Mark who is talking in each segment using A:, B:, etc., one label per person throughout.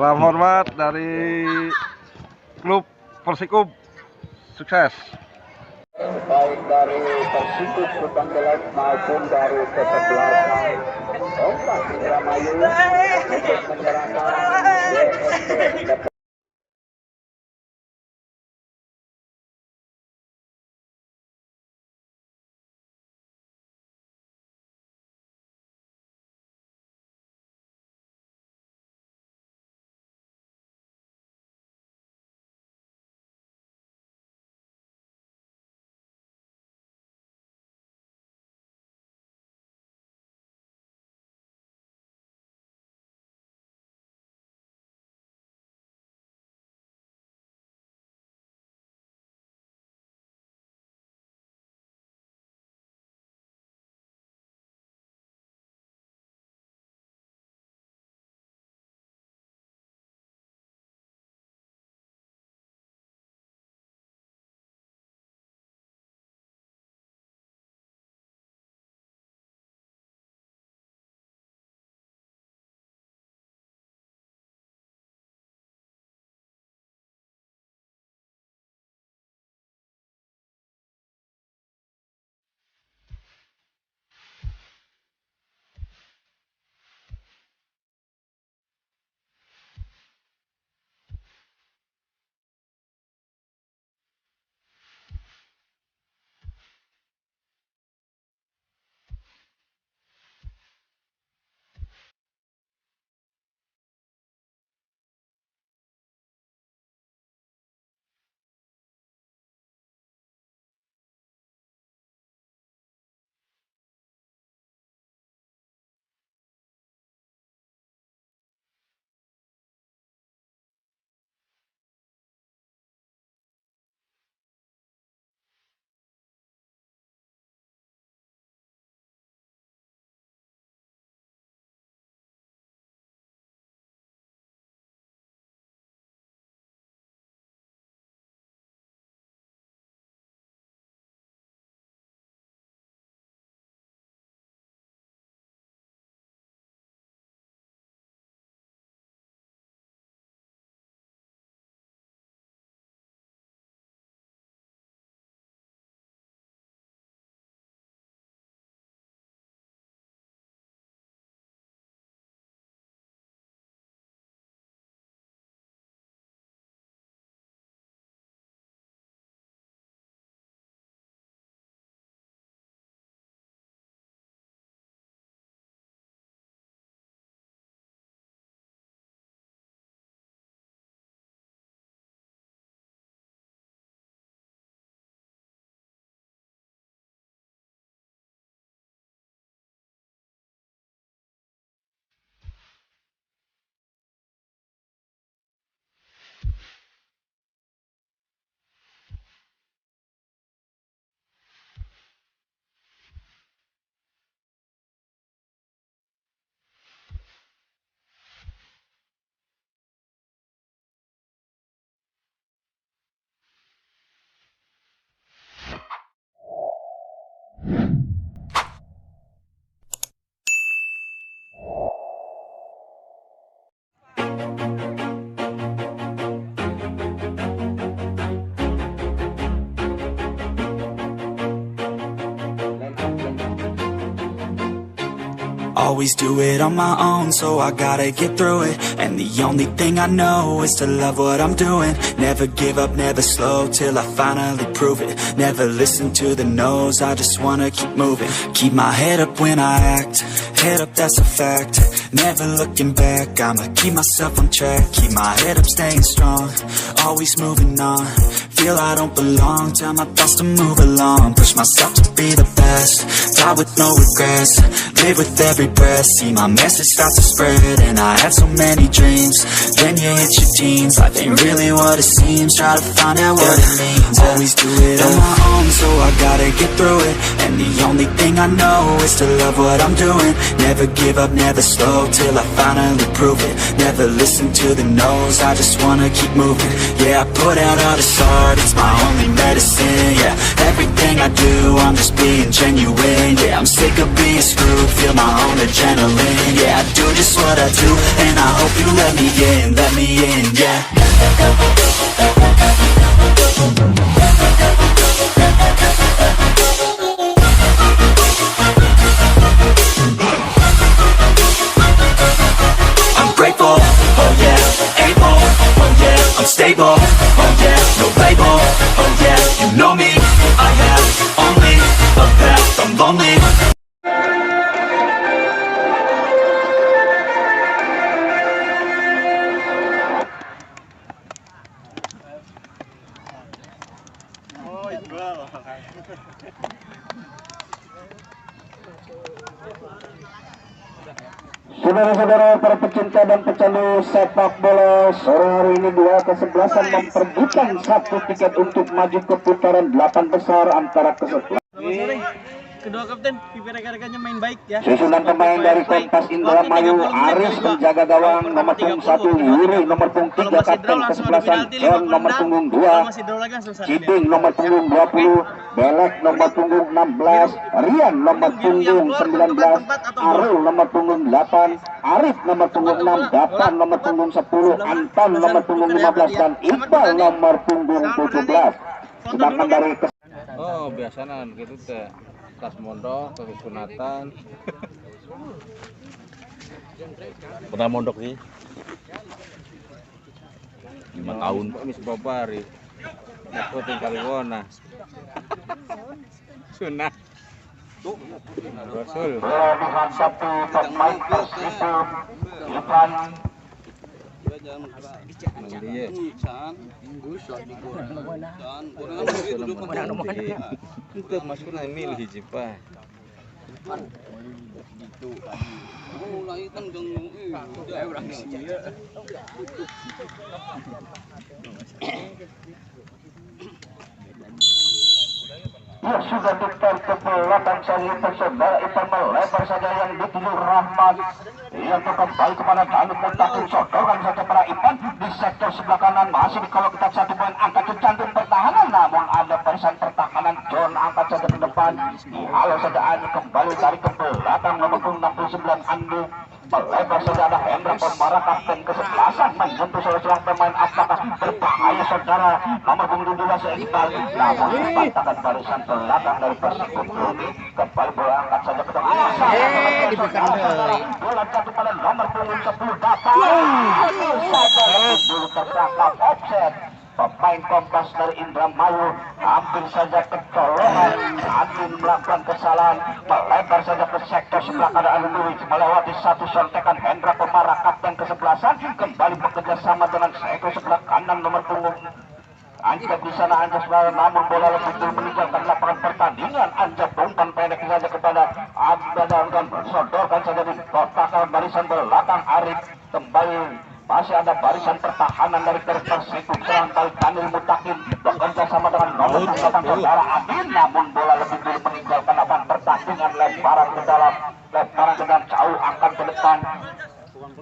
A: Salam hormat dari klub Persikub. Sukses.
B: Baik dari Persikub Kutanggelas maupun dari kesebelasan Ombak Indramayu untuk menyerahkan DSP.
C: Always do it on my own, so I gotta get through it. And the only thing I know is to love what I'm doing. Never give up, never slow, till I finally prove it. Never listen to the no's, I just wanna keep moving. Keep my head up when I act, head up, that's a fact. Never looking back, I'ma keep myself on track. Keep my head up, staying strong, always moving on. Feel I don't belong, tell my thoughts to move along. Push myself to be the best, die with no regrets. Live with every breath, see my message start to spread. And I had so many dreams, then you hit your teens. Life ain't really what it seems, try to find out what it means. Always do it on my own, so I gotta get through it. And the only thing I know is to love what I'm doing. Never give up, never slow, till I finally prove it. Never listen to the no's, I just wanna keep moving. Yeah, I put out all the songs, heart, it's my only medicine, yeah. Everything I do, I'm just being genuine, yeah. I'm sick of being screwed, feel my own adrenaline, yeah. I do just what I do, and I hope you let me in, yeah. I'm grateful, oh yeah, able, oh yeah, I'm stable, oh yeah, no label, oh yeah, you know me, I have only a path, I'm lonely.
B: Saudara-saudara para pecinta dan pecandu sepak bola, sore hari ini dua kesebelasan memperebutkan satu tiket untuk maju ke putaran 8 besar antara kesebelasan.
D: Kedua kapten, pimpin rekan-rekannya main baik ya.
B: Susunan pemain dari Kompas Indramayu, Aris penjaga gawang nomor punggung 1, Yuri nomor punggung 3 kapten kesebelasan, John nomor punggung 2, Ciping nomor punggung 20, Belek nomor punggung 16, Rian nomor punggung 19, Arul nomor punggung 8, Arif nomor punggung 6, Datan nomor punggung 10, Anton nomor punggung 15 dan Iqbal nomor punggung 17. Sedangkan dari
E: oh biasanya gitu teh tas mondok ke sunatan.
F: Pernah mondok sih 5 tahun.
E: Mis babari aku tinggal wona sunat Rasul
B: pelabuhan satu pemain Persib Ivan
E: dia untuk masuk na mil hiji pa
B: ya sudah ditarik ke belakang saja saudara Ivan melebar saja yang dituju Rahmat yang kembali kepada Danu Mutakin sodokan saja para Ivan di sektor sebelah kanan masih kalau kita satu poin angkat ke jantung pertahanan namun ada barisan pertahanan John angkat saja ke depan dihalau saja Andi kembali tarik ke belakang nomor 69 Andi melebar saja ada Hendra Pemara kapten kesebelasan menyentuh seorang pemain apakah berbahaya saudara nomor punggung 12 Iqbal namun dipantahkan barisan belakang dari Persib kembali bola angkat saja ke depan bola jatuh pada nomor punggung 10 Datan saja dulu tertangkap offset pemain Kompas dari Indramayu hampir saja kecolongan Andin melakukan kesalahan melebar saja ke sektor sebelah kanan Luis melewati satu sontekan Hendra Pemara kapten kesebelasan kembali bekerja sama dengan sektor sebelah kanan nomor punggung Anjak di sana Anjak sebelah namun bola lebih dulu meninggalkan lapangan pertandingan Anjak umpan pendek saja kepada Abdadar dan bersodorkan saja di kotak barisan belakang Arif kembali masih ada barisan pertahanan dari Persib serang kali Daniel Mutakin bekerja sama dengan nomor 8 saudara Adin namun bola lebih dulu meninggalkan lapangan pertandingan lemparan ke dalam jauh angkat ke depan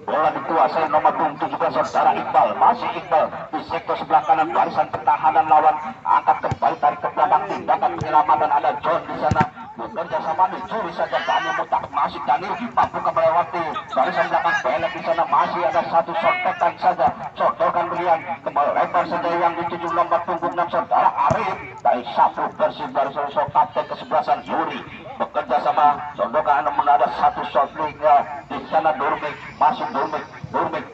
B: bola dikuasai nomor 7 juga saudara Iqbal masih Iqbal di sektor sebelah kanan barisan pertahanan lawan angkat kembali tarik ke belakang tindakan penyelamatan ada John di sana bekerja sama dicuri saja Daniel Mutakin masih Daniel mampu melewati barisan belakang Belek di sana masih ada satu sontekan saja sodokan Rian kembali lebar saja yang dituju nomor punggung 6 saudara Arif dari satu Persib dari sosok kapten kesebelasan Yuri bekerja sama sodokan namun ada satu shot di sana Durmik masih Durmik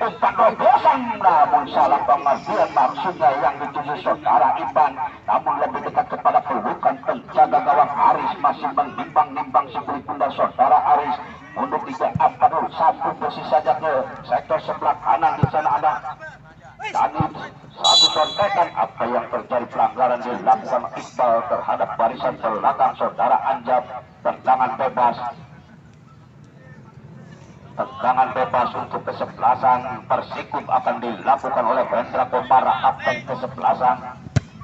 B: umpan robosan namun salah pengertian maksudnya yang dituju saudara Iban namun lebih dekat kepada pelukan penjaga gawang Aris masih menimbang-nimbang sebelah pundak saudara Aris untuk tidak apa dulu satu posisi saja ke sektor sebelah kanan di sana ada tadi satu sontekan apa yang terjadi pelanggaran dilakukan Iqbal terhadap barisan belakang saudara Anjab tendangan bebas untuk kesebelasan Persikup akan dilakukan oleh Hendra Komara kapten kesebelasan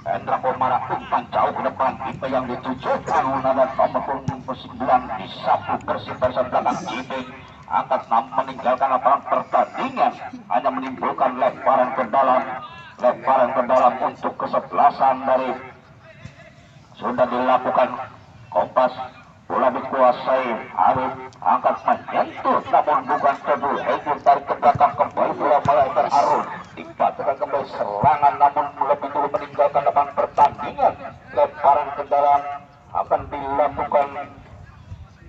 B: Hendra Komara umpan jauh ke depan tipe yang ditujukan ada nomor punggung 9 disapu Persib barisan belakang Ciping angkat meninggalkan lapangan pertandingan hanya menimbulkan lemparan ke dalam lemparan ke dalam untuk kesebelasan dari sudah dilakukan Kompas. Bola dikuasai Arif, angkat menyentuh namun bukan tebu. Hengkir tarik ke belakang kembali bola melebar Arul. Dipatukan kembali serangan namun lebih dulu meninggalkan lapangan pertandingan. Lemparan ke dalam akan dilakukan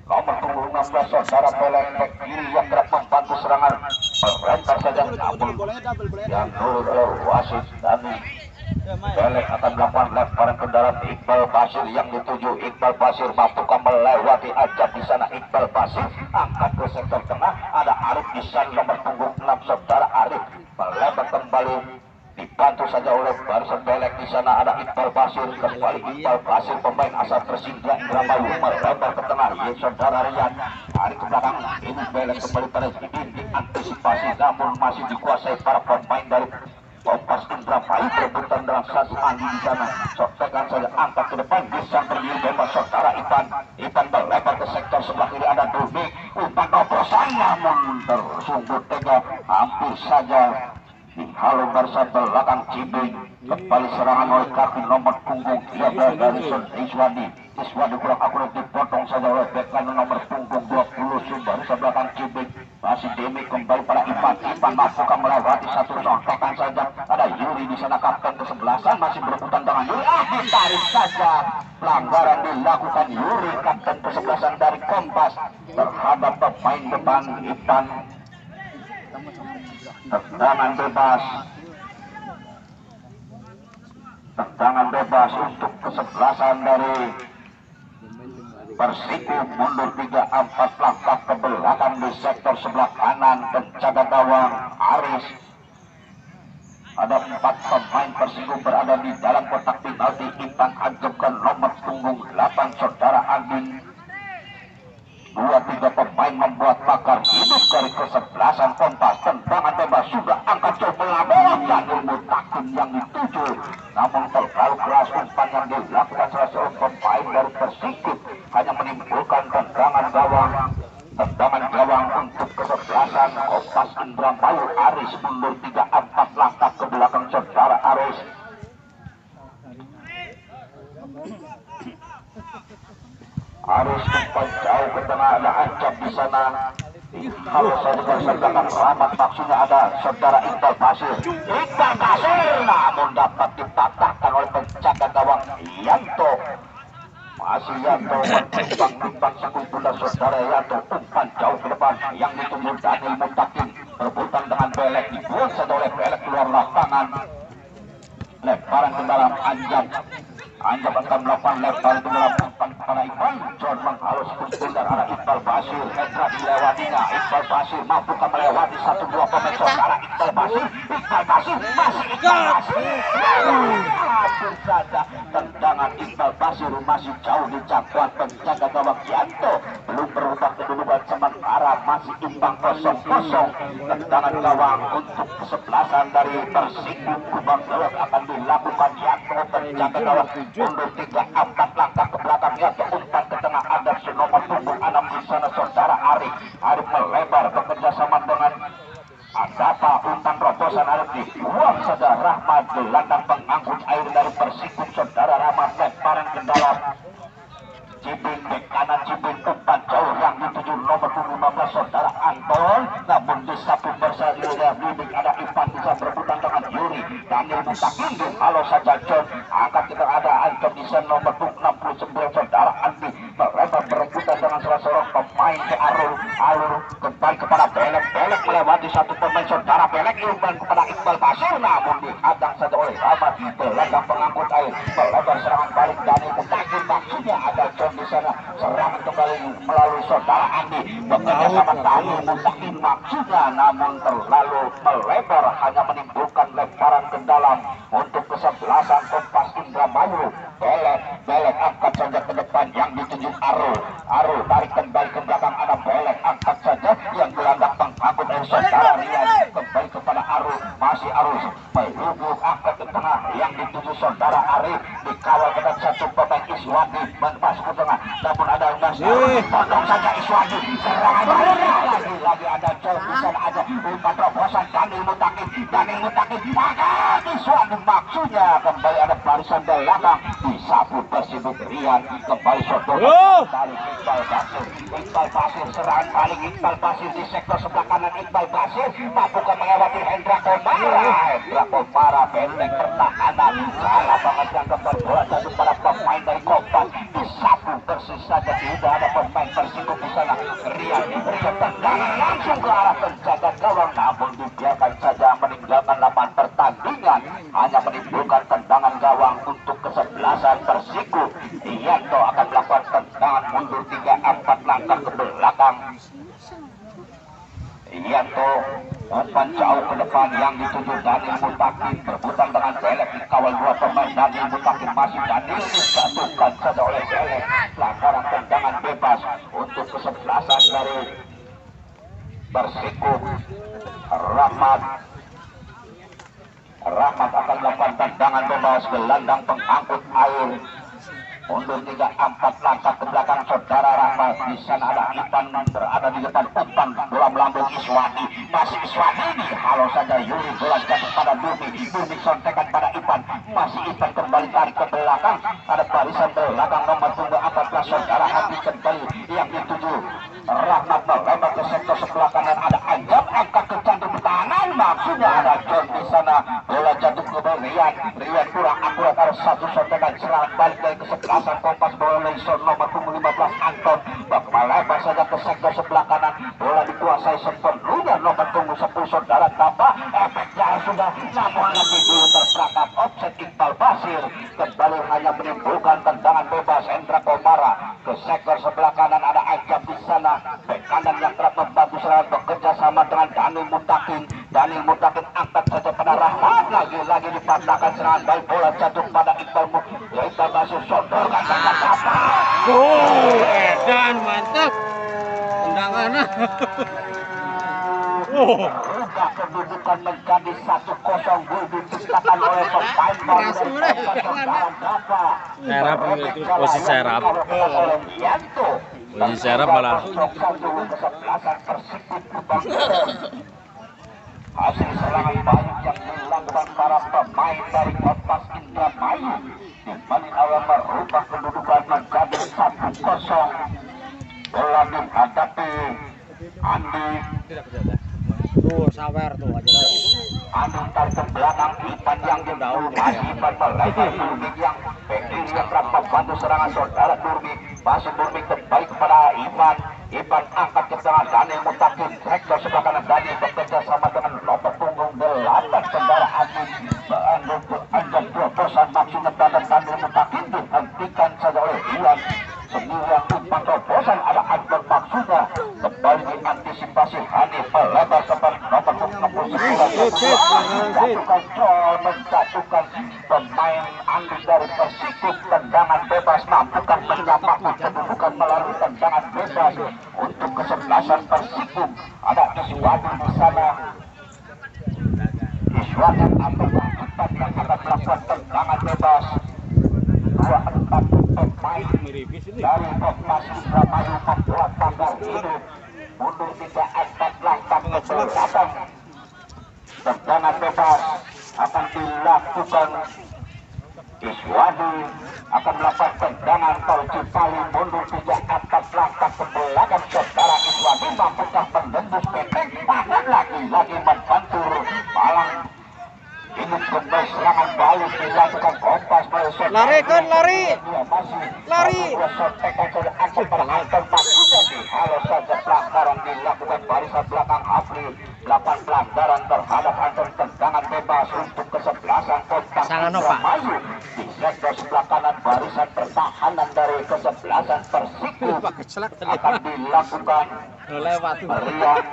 B: nomor punggung 16 saudara Pelek back kiri yang kerap membantu serangan. Melempar saja namun yang turun oleh wasit Dani. Pelek akan melakukan lemparan ke dalam Iqbal Basir yang dituju. Iqbal Basir mampukan melewati Ajab di sana. Iqbal Basir angkat ke sektor tengah, ada Arif di sana nomor punggung 6 saudara Arif melebar kembali, dibantu saja oleh barisan Pelek. Di sana ada Iqbal Basir, kembali Iqbal Basir pemain asal Persingga Indramayu melebar ke tengah. Ya saudara Rian hari ke belakang, ini Pelek kembali pada diantisipasi namun masih dikuasai para pemain dari Kompas Indramayu. Berebutan dalam satu andi di sana. Sotekan saja angkat ke depan, bisa berdiri bebas saudara Ipan. Ipan melebar ke sektor sebelah kiri, ada Doni. Umpan oplosan namun tersungguh tega, hampir saja dihalau barisan belakang Cibing. Kembali serangan oleh kaki nomor punggung 13 dari Iswadi. Iswadi kurang akurat, dipotong saja oleh bek kanan nomor punggung 20 barisan belakang Cibing. Masih Demi kembali pada Ipan. Ipan mampukan melewati satu, contohkan saja ada Yuri di sana, kapten kesebelasan masih berebutan dengan Yuri. Ditarik saja, pelanggaran dilakukan Yuri, kapten kesebelasan dari Kompas terhadap pemain depan Ipan. Tendangan bebas, tendangan bebas untuk kesebelasan dari Persiko. Mundur 3-4 langkah ke belakang di sektor sebelah kanan, penjaga gawang Aris. Ada 4 pemain Persiko berada di dalam kotak penalti. Ipan ajukan nomor punggung 8 saudara Andin. 2-3 pemain membuat pakar hidup dari kesebelasan Kompas. Tendangan bebas sudah angkat coba bola dan ilmu takin yang dituju, namun terlalu keras umpan yang dilakukan salah seorang pemain dari Persiko hanya menimbulkan tendangan gawang. Tendangan gawang untuk kesebelasan Kompas Indramayu. Aris mundur 3-4 langkah ke belakang saudara Aris. Aris umpan jauh ke tengah, ada Ajab di sana. Kalau saya sertakan Rahmat, maksudnya ada saudara Iqbal Basir. Iqbal Basir namun dapat dipatahkan oleh penjaga gawang Yanto. Masih Yanto menimbang sekul bunda saudara Yanto. Umpan jauh ke depan yang ditunggu Daniel Mutakin. Berebutan dengan Belek, dibuang saja oleh Belek keluar lapangan. Lemparan ke dalam Anjab. Anjab akan melakukan lemparan ke dalam umpan kepada Iqbal. John menghalus bundar arah Iqbal Basir. Hendra dilewatinya. Iqbal Basir mampu melewati 1-2 pemain saudara Iqbal Basir. Iqbal Basir masih Iqbal Basir. Hampir saja tendangan Iqbal Basir masih jauh di jangkauan penjaga gawang Yanto. Belum berubah kedudukan sementara masih imbang 0-0. Tendangan gawang untuk kesebelasan dari Persiko Kubang Lewat akan dilakukan Yanto, penjaga gawang. Mundur 3-4 langkah ke belakang, Yanto umpan ke tengah, ada nomor punggung 6 di sana saudara Arif. Arif melebar bekerja sama dengan Adapa. Umpan robosan Arif dibuang saja. Rahmat gelandang pengangkut air dari Persiko saudara Rahmat, lemparan ke dalam Cibing, bek kanan Cibing, umpan jauh yang dituju nomor 15 saudara Anton, namun disapu bersama Bibik. Ada Ipan bisa berebutan dengan Yuri. Daniel Mutakin halo saja John, angkat kita ada Anton di sana nomor 69 saudara Andi melebar berebutan dengan salah seorang pemain ke Alur kembali kepada Belek. Belek melewati satu pemain saudara Belek, umpan kepada Iqbal Basir namun dihadang saja oleh Rahmat. Gelandang pengangkut air melebar serangan balik Daniel Mutakin, maksudnya ada John di sana. Serangan kembali melalui saudara Andi bekerja sama Daniel Mutakin maksudnya, namun terlalu melebar hanya menimbulkan lemparan ke dalam untuk kesebelasan Kompas Indramayu. Belek angkat saja ke depan yang dituju Arul tarik kembali ke belakang, ada Belek angkat saja yang gelandang pengangkut dari saudara Rian kembali kepada Arul. Masih Arul melubuk angkat ke tengah yang dituju saudara Arif, dikawal ketat satu pemain Iswadi masuk ke tengah, namun ada potong saja Iswadi. Serangan lagi ada Jol di sana, ada umpan terobosan Daniel Mutakin angkat Iswan maksudnya kembali ada barisan belakang disapu Persibuk Rian kembali Sodor Iqbal Basir serangan balik Iqbal Basir di sektor sebelah kanan Iqbal Basir mampukan melewati Hendra Komara benteng pertahanan salah banget yang kembali bola jatuh pada pemain dari Kompas disapu persis saja tidak ada pemain Persibuk di sana. Rian tendangan langsung ke arah penjaga gawang namun dibiarkan saja meninggalkan lapangan pertandingan hanya menimbulkan tendangan gawang untuk kesebelasan Persiko. Yanto akan melakukan tendangan mundur 3-4 langkah ke belakang. Yanto umpan jauh ke depan yang dituju Daniel Mutakin berputar dengan Belek dikawal dua pemain. Daniel Mutakin masih Daniel dijatuhkan saja oleh Belek. Pelanggaran tendangan bebas untuk kesebelasan dari Persiko. Rahmat akan melakukan tendangan bebas gelandang pengangkut air mundur 3-4 langkah ke belakang saudara Rahmat. Di sana ada Ipan berada di depan umpan bola melambung Iswadi masih Iswadi halo saja Yuri bola jatuh pada Durmi sontekan pada Ipan masih Ipan kembali tarik ke belakang ada barisan belakang nomor 14 saudara Hati kembali yang dituju Rahmat melempar ke sektor sebelah kanan ada Anjam angkat ke jantung tangan maksudnya ada John di sana bola jatuh ke Rian kurang akurat harus satu sontekan serangan balik dari kesebelasan Kompas bola Leison nomor 15 Anton melebar saja ke sektor sebelah kanan bola dikuasai sepenuhnya nomor 10 saudara tambah efeknya sudah namun lebih dulu terperangkap offset Iqbal Basir kembali hanya menimbulkan tendangan bebas Hendra Komara ke sektor sebelah kanan ada Ajab di sana bek kanan yang kerap membantu serangan bekerja sama dengan Daniel Mutakin angkat saja pada Rahmat lagi dipatahkan serangan baik bola jatuh pada Iqbal Basir sodorkan saja dapat
D: Edan mantap tendangan.
B: Rubah kedudukan menjadi 1-0 gol diciptakan oleh pemain baru
F: Serap itu posisi serap. Posisi serap malah.
B: Hasil serangan baik yang dilakukan para pemain dari Kompas Indramayu kembali awal merubah kedudukan menjadi 1-0. Bola dihadapi Andi
D: Sawer tuh aja lah.
B: Andi tarik ke belakang Ipan yang jauh masih Ipan melebar Durmi yang berdiri berapa bantu serangan saudara Durmi masih Durmi kembali kepada Ipan angkat ke tengah Daniel Mutakin sektor sebelah kanan Daniel bekerja sama dengan nomor punggung 8 saudara Andi untuk anjak terobosan maksudnya pada Daniel Mutakin dihentikan saja oleh Iwan semua umpan terobosan ada Akbar maksudnya kembali diantisipasi Hanif melebar kepada nomor 69 menjatuhkan pemain Andi dari Persiko tendangan bebas mampukan menyamakan kedudukan melalui tendangan bebas untuk kesebelasan Persiko ada Iswadi di sana Iswadi atau Ipan yang akan melakukan tendangan bebas 24 pemain dari Kompas Indramayu membuat pagar hidup mundur 3-4 langkah ke belakang tendangan bebas akan dilakukan Iswadi akan melakukan tendangan tol Cipali mundur 3-4 langkah ke belakang saudara Iswadi mampukah menembus peteng tangan lagi membantu Malang ini kembali serangan balik dilakukan Kompas
D: Lari kan lari.
B: halo saja pelanggaran dilakukan barisan belakang Afri 8 pelanggaran terhadap Anton tendangan bebas untuk kesebelasan Kompas Indramayu di sektor sebelah kanan barisan pertahanan dari kesebelasan Persiko akan dilakukan Rian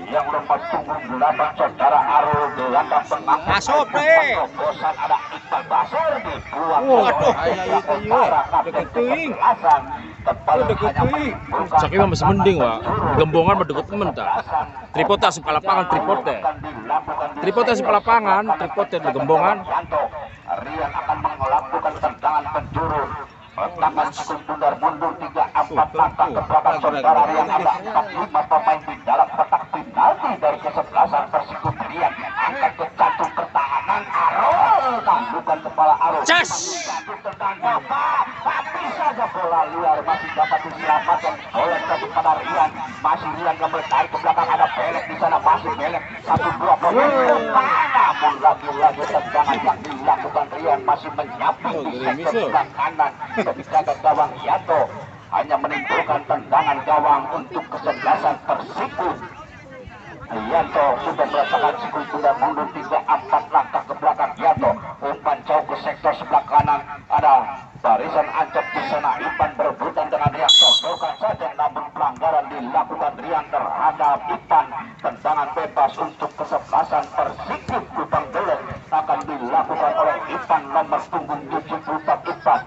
B: yang nomor punggung 8 saudara Arul gelandang pengangkut
D: Masuk deh.
B: terobosan ada Iqbal Basir dibuang
D: Waduh,
F: Saking mah masih mending wak. Gembongan berdeket temen tak. Tripod tak sebelah lapangan tripod deh. Tripod tak sebelah lapangan tripod deh gembongan.
B: Rian akan melakukan tendangan penjuru tangan sikul bundar mundur 3-4 langkah ke belakang saudara Rian ada 4-5 pemain di dalam kotak penalti dari kesebelasan Persiko Rian angkat ke jantung pertahanan dilakukan kepala arus.
F: Cas!
B: Tapi saja bola liar masih dapat diselamatkan oleh kepada Rian. Masih Rian yang bertarik ke belakang, ada Belek di sana, masih Belek 1-2 pemain. Namun lagi-lagi tendangan yang dilakukan Rian masih menyapu di sektor sebelah kanan ketika gawang Yanto hanya menimbulkan tendangan gawang untuk kesebelasan Persiko. Yanto sudah merasakan sikul sudah mundur 3-4 langkah ke belakang. Yanto umpan jauh ke sektor sebelah kanan, ada barisan ancap di sana. Ipan berebutan dengan Rian, sodorkan saja, namun pelanggaran dilakukan Rian terhadap Ipan. Tendangan bebas untuk kesebelasan Persiko Kupang Belek akan dilakukan oleh Ipan nomor punggung 74 Ipan.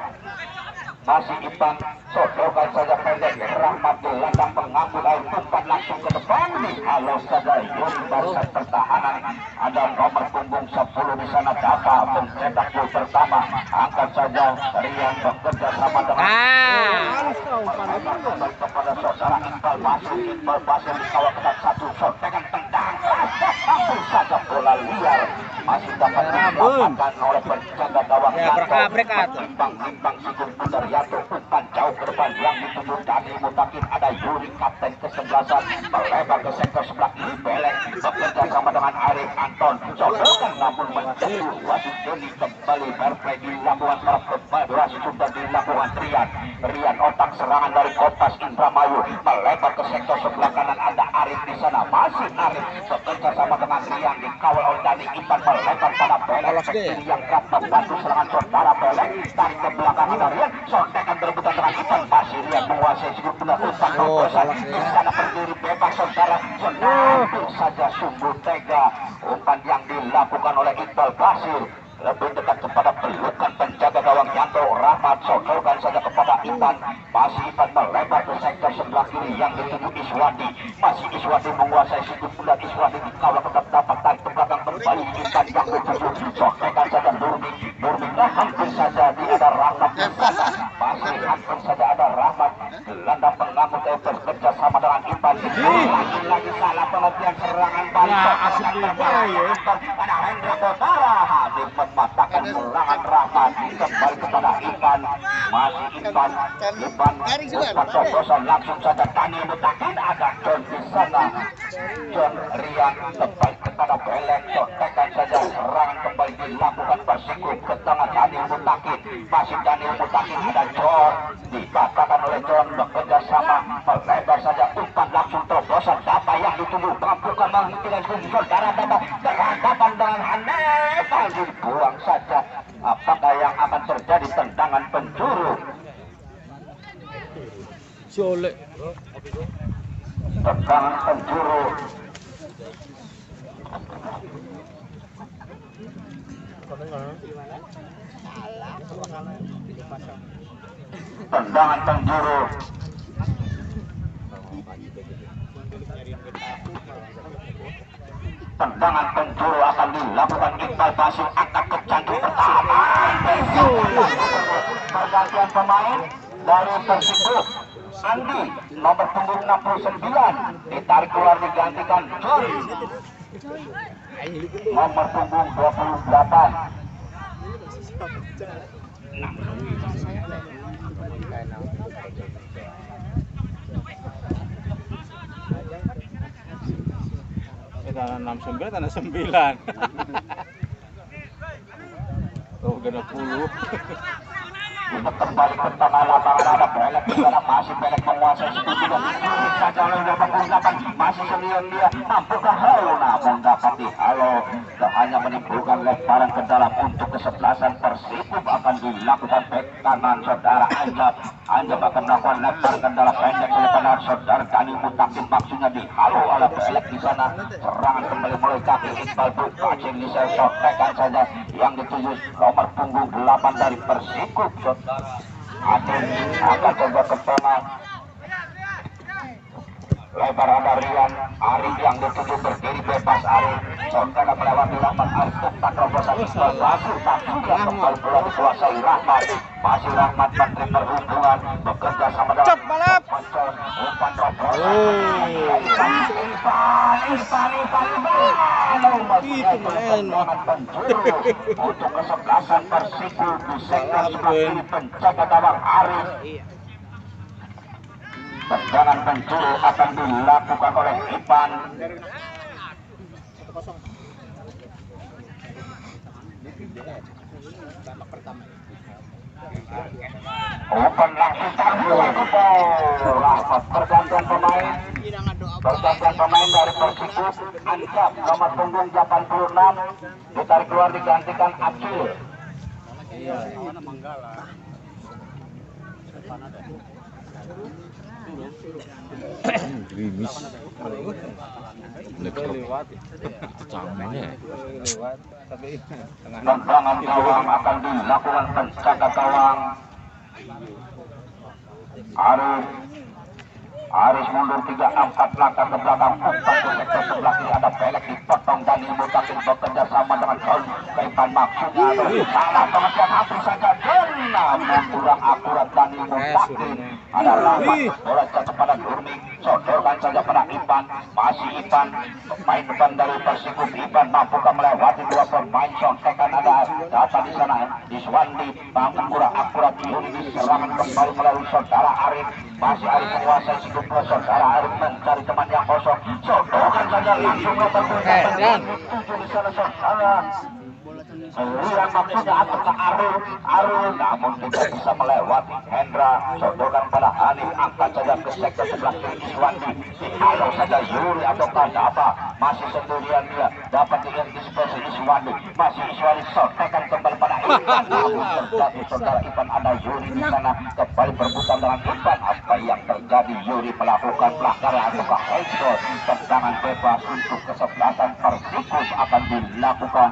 B: Masih Ipan, sodorkan saja pendek. Rahmat gelandang pengambil air, umpan langsung ke depan. Halo saja Yuri barisan pertahanan. Ada nomor punggung 10 di sana, Dapa mencetak gol pertama. Angkat saja Rian bekerja sama dengan kepada saudara Iqbal Basir. Iqbal Basir dikawal ketat satu shot dengan tendang. Hampir saja bola liar masih dapat didapatkan oleh penjaga gawang Yanto. Timbang sikul putar Yanto, umpan jauh ke depan yang dituju Dani Mutakin. Ada Yuri kapten ke-11 melebar ke sektor sebelah kiri. Belek bekerja sama dengan Arif Anton, sodorkan namun menjadi wasit Deni. Kembali berplay dilakukan terhadap kedua sudah dilakukan Rian otak serangan dari Kompas Indramayu melebar ke sektor sebelah kanan. Ada Arif di sana, masih Arif bekerja sama dengan Rian dikawal oleh Dani. Ipan melebar pada Belek kiri yang kerap membantu serangan saudara Belek. Tarik ke belakang ada Rian, sontekan berebutan dengan Ipan. Masih Rian menguasai sikul benar umpan terobosan di sana, berdiri bebas saudara. Hampir saja sungguh tega umpan yang dilakukan oleh Iqbal Basir. Lebih dekat kepada pelukan penjaga gawang Yanto. Rahmat sodorkan saja kepada Ipan. Masih Ipan melebar ke sektor sebelah kiri yang dituju Iswadi. Masih Iswadi menguasai sikul bulan. Iswadi dikawal tetap dapat tarik ke belakang kembali. Ipan yang dituju, sodorkan saja Nurmik. Hampir saja ada Rahmat. Masih hampir saja ada Rahmat. Gelandang pengamuk bekerja sama dengan Ipan. Lagi salah pengertian serangan balik. Ada Hendra Kotara hadir mematahkan serangan Rahmat. Kembali kepada Ipan. Masih Ipan umpan terobosan langsung saja Dani Mutakin. Ada John di sana, John Rian kembali kepada Belek, sontekan saja serangan kembali dilakukan Persiko ke tengah Dani Mutakin. Masih Dani Mutakin, ada John dikatakan oleh John bekerja sama melebar saja umpan langsung terobosan. Dapa yang dituju bukan menghentikan saudara Dapa berhadapan dengan Hanef. Dibuang saja. Apakah yang akan terjadi? Tendangan penjuru.
F: Solek.
B: Tendangan penjuru. Tendangan penjuru. Tendangan penjuru akan dilakukan Iqbal Basir. Angkat ke jantung pertama. Pergantian pemain dari Persiko. Andi nomor punggung 69 ditarik keluar digantikan John nomor punggung 28.
E: Tanah 69, tanah 9. Oh, genap 10.
B: Untuk kembali ke tengah lapangan ada Belek di sana. Masih Belek menguasai situ juga. Saja oleh 88 masih senior dia. Mampukah halo? Namun dapat dihalo. Hanya menimbulkan lemparan ke dalam untuk kesebelasan Persiko. Akan dilakukan bek kanan saudara Anjab. Anjab akan melakukan lempar ke dalam pendek selepanan saudara Dani Mutakin. Maksudnya dihalo oleh Belek di sana. Serangan kembali mulai kaki Iqbal Bukacing di sana. Sotekan saja yang dituju nomor punggung 8 dari Persiko. Adin akan coba ke tengah. Lebar ada Rian. Arif yang dituju berdiri bebas. Arif sontak melewati Rahmat. Arif tempat terobosan Iqbal Basir. Tapi dia kembali bola dikuasai Rahmat. Masih Rahmat Menteri Perhubungan bekerja sama dengan umpan terobosan
D: Itu main.
B: Untuk kesebelasan Persiku di sektor sebelah kiri penjaga gawang Arif. Tendangan penjuru akan dilakukan oleh Ipan. Open langsung bola pergantian pemain. Pergantian pemain dari Persiku. Ancap nomor punggung 86 ditarik keluar digantikan Acil.
F: Gerimis. Lewat. Camen ya.
B: Tendangan gawang akan dilakukan penjaga gawang Aris mundur 3-4 langkah ke belakang. Umpan ke sektor sebelah kiri ada Pelek dipotong dan Mutakin bekerja sama dengan John. Kaitan maksudnya salah pengertian hampir saja John, namun kurang akurat dan Mutakin. Ada lambat bola jatuh pada Durmi, sodorkan saja pada Ipan. Masih Ipan, pemain depan dari Persiku. Ipan mampukah melewati dua pemain sontekan. Ada data di sana Iswandi, namun kurang akurat. Yuri serangan kembali melalui saudara Arif. Masih Arif menguasai siku plus, saudara Arif mencari teman yang kosong. Sodorkan saja langsung ke pertandingan. Tujuh di sana saudara. Lihat maksudnya atau ke Arul, namun tidak bisa melewati Hendra. Sodorkan pada Hanif, angkat saja ke sektor sebelah kiri Iswandi. Kalau saja Yuri atau Kadapa masih sendirian dia dapat diantisipasi Iswandi. Masih Iswandi sotekan kembali pada Ipan. Namun terjadi saudara Ipan, ada Yuri di sana kembali berputar dengan Ipan. Apa yang terjadi? Yuri melakukan pelanggaran atau ke headshot. Tendangan bebas untuk kesebelasan Persiku akan dilakukan.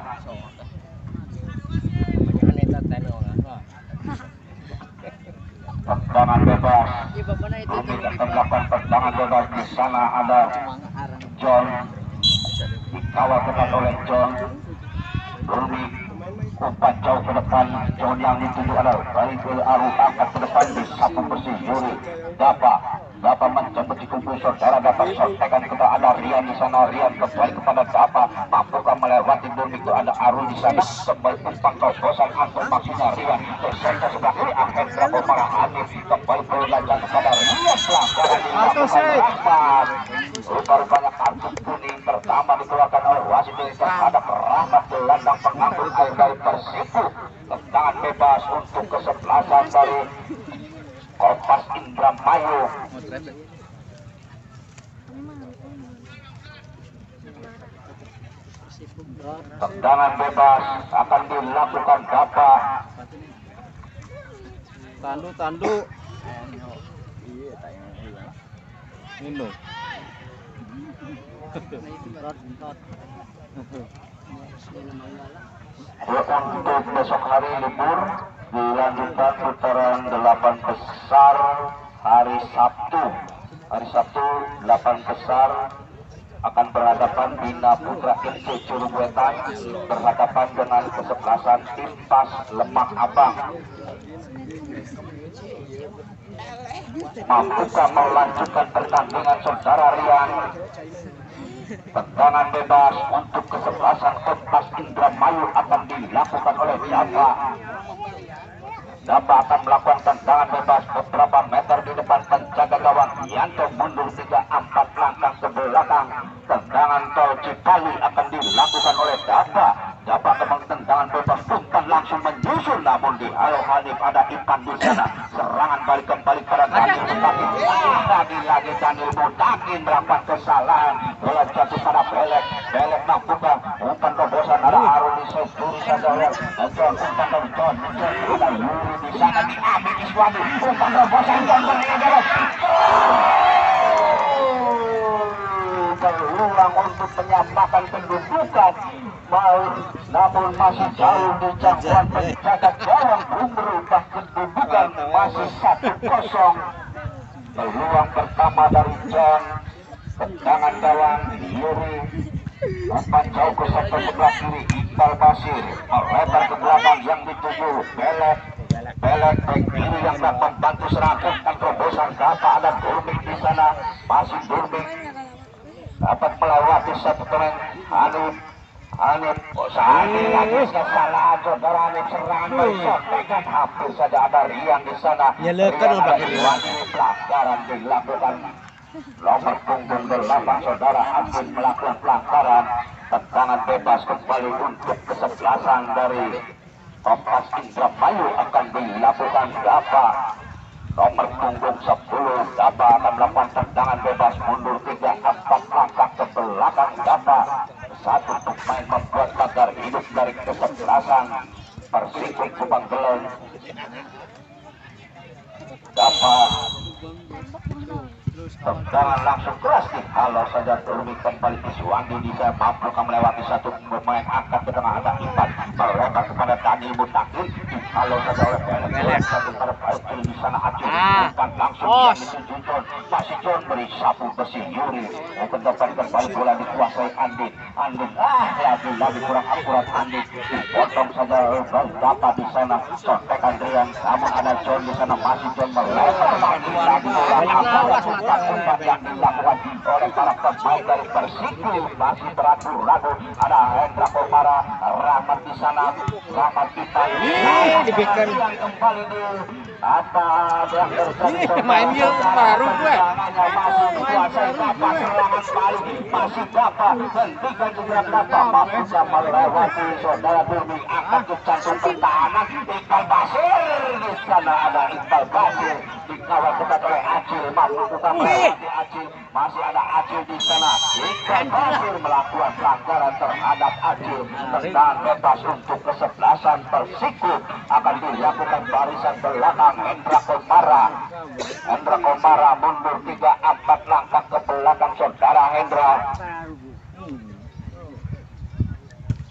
B: Tendangan bebas. Akan melakukan tendangan bebas. Di sana ada John, dikawal ketat oleh John. Durmi umpan jauh ke depan. John yang dituju adalah Raiful Arif, angkat ke depan di satu bersih Yuri. Dapat mencoba dikumpul saudara, dapat sotekan kita ada Rian di sana. Rian kembali kepada Dapa, mampukah melewati Durmi. Itu ada Arul di sana kembali umpan kos-kosan antar maksudnya Rian ke sektor sebelah kiri. Akan berapa para Hanif kembali berlanjut kepada Rian. Pelanggaran dilakukan Rahmat. Rupanya kartu kuning pertama dikeluarkan oleh wasit terhadap Rahmat, gelandang pengambil air dari Persiku. Tendangan bebas untuk kesebelasan dari Kompas Indramayu. Tendangan bebas akan dilakukan Dapa.
E: Tandu. Ini.
B: Untuk besok hari libur, dilanjutkan putaran 8 besar hari Sabtu. Hari Sabtu 8 besar akan berhadapan Bina Putra FC Curugwetan berhadapan dengan kesebelasan Timpas Lemak Abang. Mampukah melanjutkan pertandingan saudara Rian? Tendangan bebas untuk kesebelasan Kompas Indramayu akan dilakukan oleh Dapa. Dapa akan melakukan tendangan bebas beberapa meter di depan penjaga gawang Yanto, mundur 3-4 langkah ke belakang. Tendangan tol Cipali akan dilakukan oleh Dapa. Dapa kembali tendangan bebas, umpan langsung menyusul, namun di Halo Hanif ada Ipan di sana. Serangan balik kembali pada Daniel Mutakin. Lagi-lagi Daniel Mutakin melakukan kesalahan. Bola jatuh pada Belek mampukah umpan terobosan ada Arul di senturi saja oleh John. Umpan dari John ada Yuri di sana diambil Iswandi. Umpan terobosan John berdiri peluang untuk menyamakan kedudukan, namun masih jauh di jangkauan penjaga gawang. Belum berubah kedudukan, masih 1-0. Peluang pertama dari John, tendangan gawang Yuri, umpan jauh ke sektor sebelah kiri Iqbal Basir, melebar ke belakang yang dituju Belek. Belek back kiri yang dapat membantu serangan terobosan Gapa, ada Durmik di sana, masih Durmik dapat melewati satu pemain Hanif Sani lagi salah saudara Hanif serangan bersotekan hampir saja ada Rian di sana.
D: Nyelekan udah
B: ini pelanggaran dilakukan nomor punggung 8 saudara Abdul melakukan pelanggaran, tendangan bebas kembali untuk kesebelasan dari Kompas Indramayu akan dilakukan Gapa. Nomor punggung 10 Gapa akan melakukan tendangan bebas mundur 3-4 langkah ke belakang Gapa. Satu pemain membuat pagar hidup dari kesebelasan Persib Kupang Beleng. Gapa tendangan langsung keras nih. Halo saja Durmik kembali ke Suwandi bisa mampu melewati satu pemain angkat ke tengah ada Ipan melebar kepada Daniel Mutakin. Halo saja oleh Belek satu pada Acil di sana Acil Ipan langsung menuju John, masih John beri sapu besi Yuri ke depan kembali bola dikuasai Andit lagi kurang akurat Andit dipotong saja Gapa di sana sontek Andrian sama ada John di sana masih John melebar lagi umpan yang dilakukan oleh para pemain dari Persiku masih beratur-ragu ada Hendra Komara Rahmat di sana Rahmat kita
D: dibikin
B: kembali di atas yang terjadi
D: mainnya baru gue
B: masih dikuasai Gapa serangan balik masih Gapa hentikan juga Gapa bisa melewati saudara Durmik akan ke jantung pertahanan Iqbal Basir di sana ada Iqbal Basir dikawal ketat oleh Acil mampu melewati Acil masih ada Acil di sana Iqbal Basir melakukan pelanggaran terhadap Acil tendangan bebas untuk kesebelasan Persiku akan dilakukan barisan belakang Hendra Komara mundur 3-4 langkah ke belakang saudara Hendra.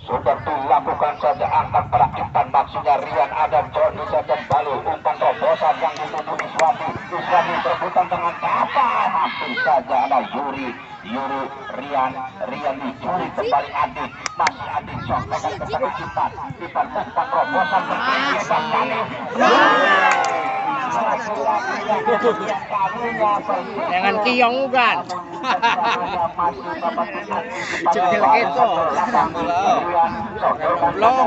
B: Sudah dilakukan saja angkat pada Ipan maksudnya Rian ada John bisa kembali umpan terobosan yang dituju Iswati berebutan dengan Gapa hampir saja ada Yuri Rian dicuri kembali Adit masih Adit sontekan ke tengah Ipan umpan terobosan berkali-kali
D: jangan kiong kan cekil gitu belum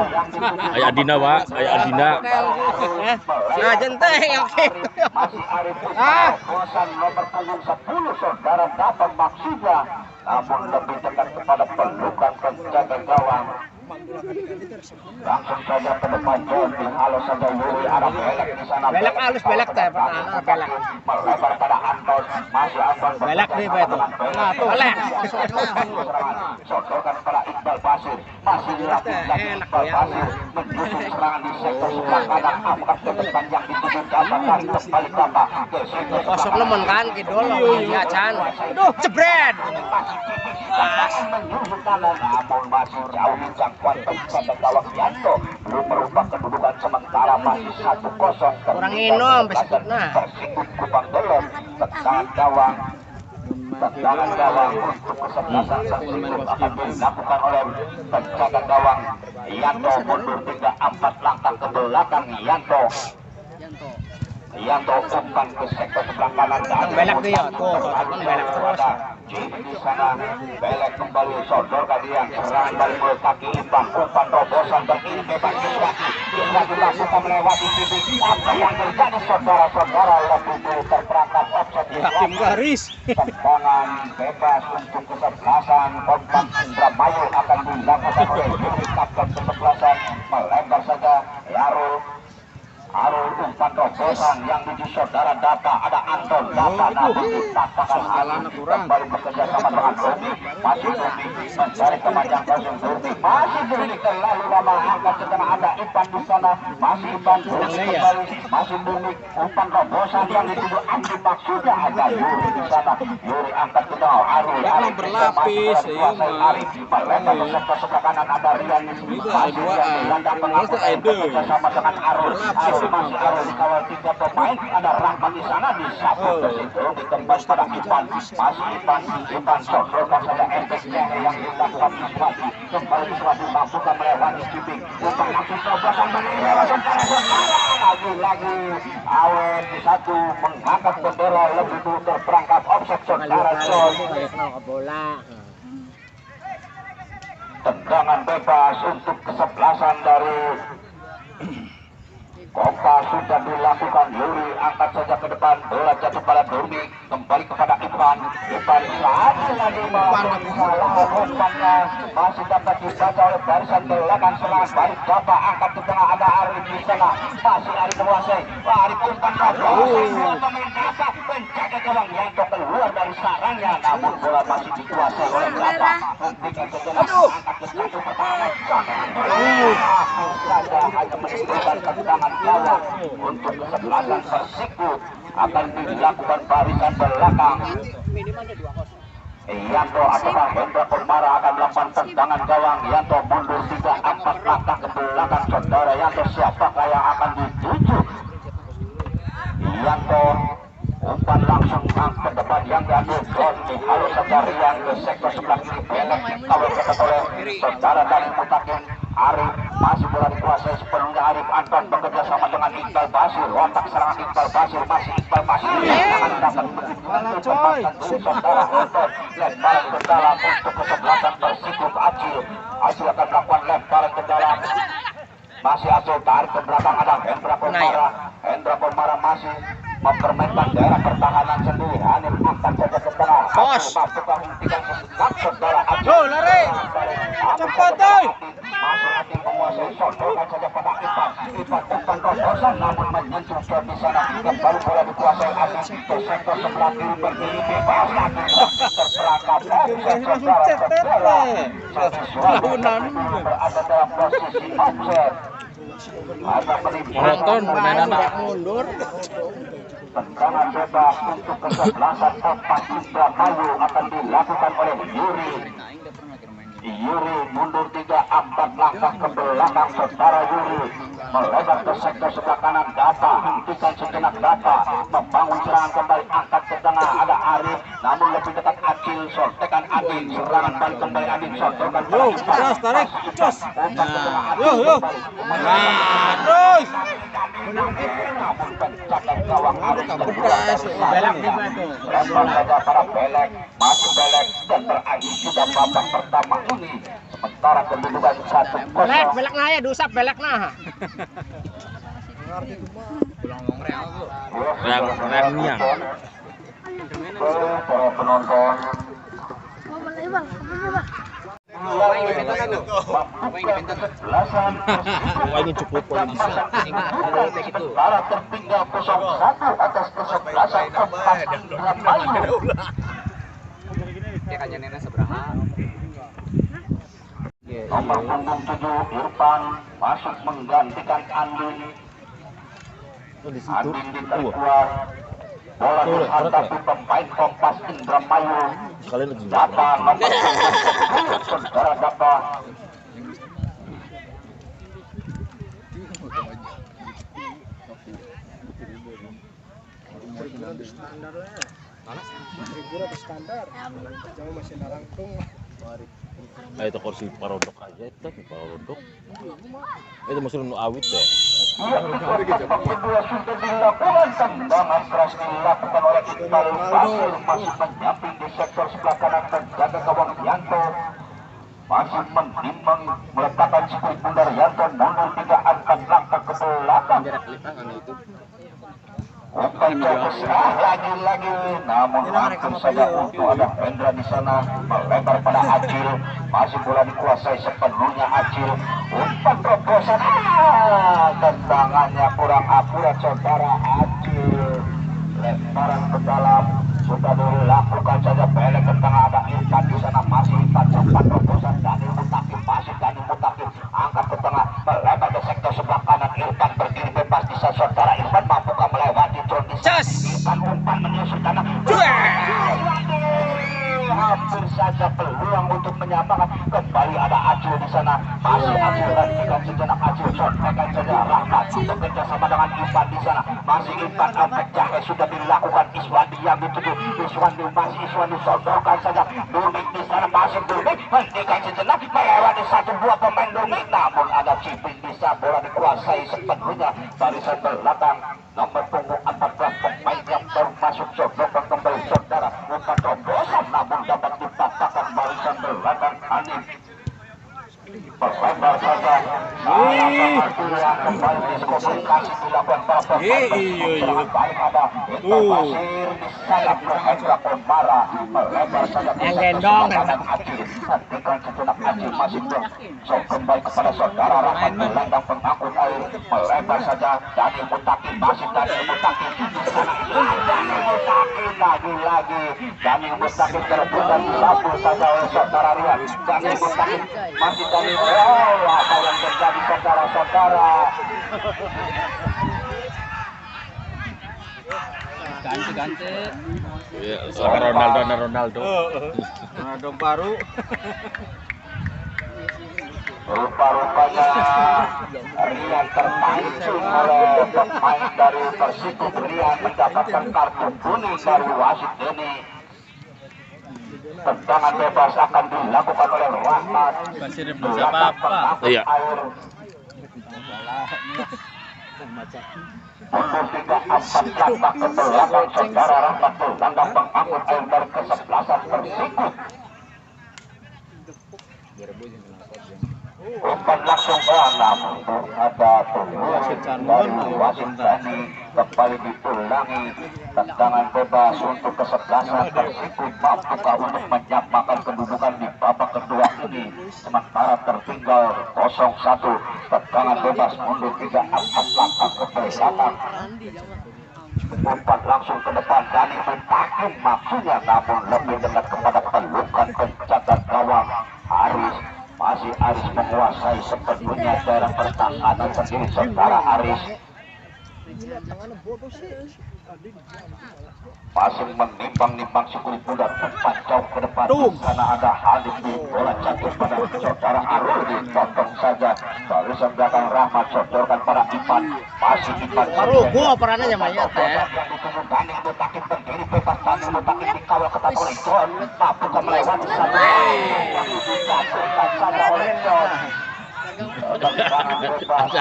F: Ayah Adina Pak, Ayah Adina.
D: nah jenteng oke
B: nomor punggung 10 saudara dapat maksudnya namun lebih dekat kepada pelukan penjaga gawang langsung saja ke depan John halo saja Yuri ada Belek di sana
D: belak halus belak teh pertahanan belak
B: melebar pada Anton masih Anton
D: belak nih Pak itu nah tuh belak
B: sodokan pada Iqbal Basir masih dilatih lagi Iqbal Basir menjusur serangan di sektor sebelah kanan angkat ke depan yang dituju Gapa kali kembali Gapa ke sektor
D: kosong nemen kan kidul ya Chan aduh jebret
B: menyusul kanan namun masih jauh di jangkauan penjaga gawang Yanto belum merubah kedudukan sementara masih 1-0
D: kurang minum besoknya
B: Persikut Kupang Belem tendangan gawang untuk kesebelasan Persikut akan dilakukan oleh penjaga gawang Yanto mundur 3-4 langkah ke belakang Yanto umpan ke sektor sebelah kanan
D: belak dia tuh belak terus
B: di sana Belek kembali sodor kalian serangan balik oleh kaki Ipan umpan terobosan dan ini bebas tidak dilakukan melewati titik apa yang terjadi saudara-saudara lebih dulu terperangkap offset
D: tim garis
B: tendangan bebas untuk kesebelasan Kompas Indramayu akan dilakukan oleh kapten kesebelasan melebar saja Arul umpan terobosan yang di saudara Dapa ada Anton Dapa namun dipaksakan kembali bekerja sama dengan Durmik masih Durmik mencari kepanjang kosong Durmik masih Durmik terlalu lama angkat sekarang ada Ipan di sana masih Ipan kembali masih Durmik umpan terobosan yang dituju Andi maksudnya ada Yuri di sana Yuri angkat ke bawah Arul
E: berlapis
B: Arif melebar ke sektor sebelah kanan ada Rian masih Rian gelandang pengamanan bekerja sama dengan Arul masih Arul dikawal 3 pemain ada Rahmat di sana disapu ke situ ditembus pada Ipan masih Ipan sodorkan saja efeknya yang dilakukan Iswati kembali Iswati mampu melewati skipping umpan langsung terobosan melewati lagi-lagi Awen di satu mengangkat bendera lebih dulu terperangkap offset saudara John. Tendangan bebas untuk kesebelasan dari Kompas sudah dilakukan. Yuri angkat saja ke depan, bola jatuh pada Durmi, kembali kepada Ivan lagi umpannya masih dapat dibaca oleh barisan belakang serangan. Balik Japa angkat ke tengah, ada Arif di sana, masih Arif menguasai. Arif umpan pemain Japa penjaga gawang Yanto keluar dari sarangnya, namun bola masih dikuasai oleh Japa. Hentikan sejenak, angkat ke satu pertahanan saja hanya menimbulkan tendangan gawang untuk kesebelasan Persiku. Akan dilakukan barisan belakang. Yanto ataukah Hendra Komara akan melakukan tendangan gawang. Yanto mundur 3-4 langkah ke belakang saudara. Yanto siapakah yang akan dituju? Yanto umpan langsung ke depan yang diambil Johnny. Halo saja Rian ke sektor sebelah kiri. Belek kalau ketat oleh saudara dari Mutakin. Arif masih bola dikuasai sepenuhnya. Arif Anton bekerja sama dengan Iqbal Basir. Otak serangan Iqbal Basir, masih Iqbal Basir akan dapat saudara Anton. Lemparan ke dalam untuk kesebelasan Persikub. Acil akan melakukan lemparan ke dalam. Masih Acil tarik ke belakang, ada Hendra Komara. Hendra Komara masih mempermainkan daerah pertahanan sendiri. Hanif angkat saja ke tengah. Bos masukkan hentikan sesekap saudara Acil.
D: lari cepat doi.
B: Masuk hati menguasai, sodorkan saja pada Ivan. Ivan umpan robosan namun menyentuh di sana. Kembali bola dikuasai Acil ke sektor sebelah kiri, berdiri bebas lagi terperangkap saudara-saudara. Berada dalam posisi offset. Ada
F: Monoton permainan
D: mundur.
B: tendangan bebas untuk kesebelasan Kompas Indramayu akan dilakukan oleh Yuri. Yuri mundur 3-4 langkah ke belakang saudara. Yuri melebar ke sektor sebelah kanan. Data hentikan sejenak. Data membangun serangan kembali, angkat ke tengah, ada Arif namun lebih dekat Acil. Sortekan Adin, serangan balik kembali Adin, sortekan
D: Jos, tarik, jos. Yo. Nah, terus.
B: namun penjaga gawang Arif
D: Belak di batu.
B: lempar saja para Belek, masih Belek dan berakhir juga babak pertama ini. Sementara kedudukan 1-0.
D: Belak nah ya, dusap belak nah.
F: Remnya.
B: Para penonton
F: Wah, ini cukup poin bisa.
B: sementara tertinggal 0-1 atas kesebelasan Kompas Indramayu. Nomor punggung 7 Irfan masuk menggantikan Andin. Andin diterkuat. Bola dihadapi pemain Kompas Indramayu.
F: Kalian lagi.
B: Data nomor punggung saudara Data.
F: Itu kursi parodok aja itu parodok. Itu mesin awit ya.
B: Kedua sudah dilakukan, tendangan keras dilakukan oleh Iqbal Basir, masih menyamping di sektor sebelah kanan penjaga gawang Yanto. Masih menimbang meletakkan split bundar Yanto, mundur 3-4 langkah ke belakang. Umpan lagi-lagi, namun hampir saja untuk ada Hendra di sana melebar pada Acil. Masih bola dikuasai sepenuhnya Acil. Umpan terobosan, tendangannya kurang akurat saudara Acil. Lemparan ke dalam sudah dilakukan saja, Belek ke tengah, ada Irfan di sana, masih Irfan sempat terobosan. Daniel Mutakin masih Daniel Mutakin angkat ke tengah, melebar ke sektor sebelah kanan. Irfan berdiri bebas di sana saudara. Irfan mampukah melewati Irfan umpan menyusul kanan. Hampir saja peluang untuk menyamakan. Kembali ada Acil di sana, masih Acil gantikan sejenak. Acil sontekan saja Rahmat bekerja sama dengan Irfan di sana, masih Irfan efek jahe sudah dilakukan. Iswandi yang dituju, Iswandi masih Iswandi sodorkan saja. Durmik di sana, masih Durmik hentikan sejenak, melewati satu dua pemain Dongeng, namun ada Cipin bisa bola dikuasai sepenuhnya barisan belakang nomor punggung 14 pemain yang baru masuk sodorkan kembali saudara bukan terobosan namun dapat dipatahkan barisan belakang Hanif berlebar saja yang kembali diskomunikasi dilakukan para pemain baik ada Basir disayap Hendra Komara melebar saja yang gendong hentikan sejenak Aji masih belum kembali kepada saudara Rahmat gelandang pengangkut air melebar saja Dani Mutaki masih Dani Mutaki Dani Mutaki lagi-lagi Dani Mutaki terbuka satu saja oleh saudara Rian Dani Mutaki masih Dani apa yang terjadi saudara-saudara
D: Ganti.
F: Ya, sama Ronaldo.
D: Ronaldo baru.
B: Rupa-rupanya Rian terpancing oleh pemain dari Persikup. Rian mendapatkan kartu kuning dari wasit ini. Tendangan bebas akan dilakukan oleh Rahmat.
D: Basir belum apa-apa.
F: Iya.
B: Mundur 3-4 langkah ke belakang saudara Rahmat gelandang pengangkut air dari kesebelasan Persikup. Umpan langsung namun ada wasit dari wasit Dani kembali diulangi tendangan bebas untuk kesebelasan Persikup mampukah untuk menyamakan kedudukan di babak kedua ini sementara tertinggal 0-1 tendangan bebas mundur 3-4 langkah ke belakang umpan langsung ke depan Dani mentakin maksudnya namun lebih dekat kepada pelukan penjaga gawang Aris masih Aris menguasai sepenuhnya daerah pertahanan sendiri saudara Aris masih menimbang-nimbang si kulit muda umpan jauh ke depan di sana ada Halid di bola jatuh pada saudara Arul ditotong saja barisan belakang Rahmat sodorkan pada Ipan masih Ipan
D: Baru gua peranannya banyak teh.
B: yang ditunggu Dani Mutakin berdiri bebas Dani Mutakin dikawal ketat oleh John mampu melewati satu saja oleh John
F: Ada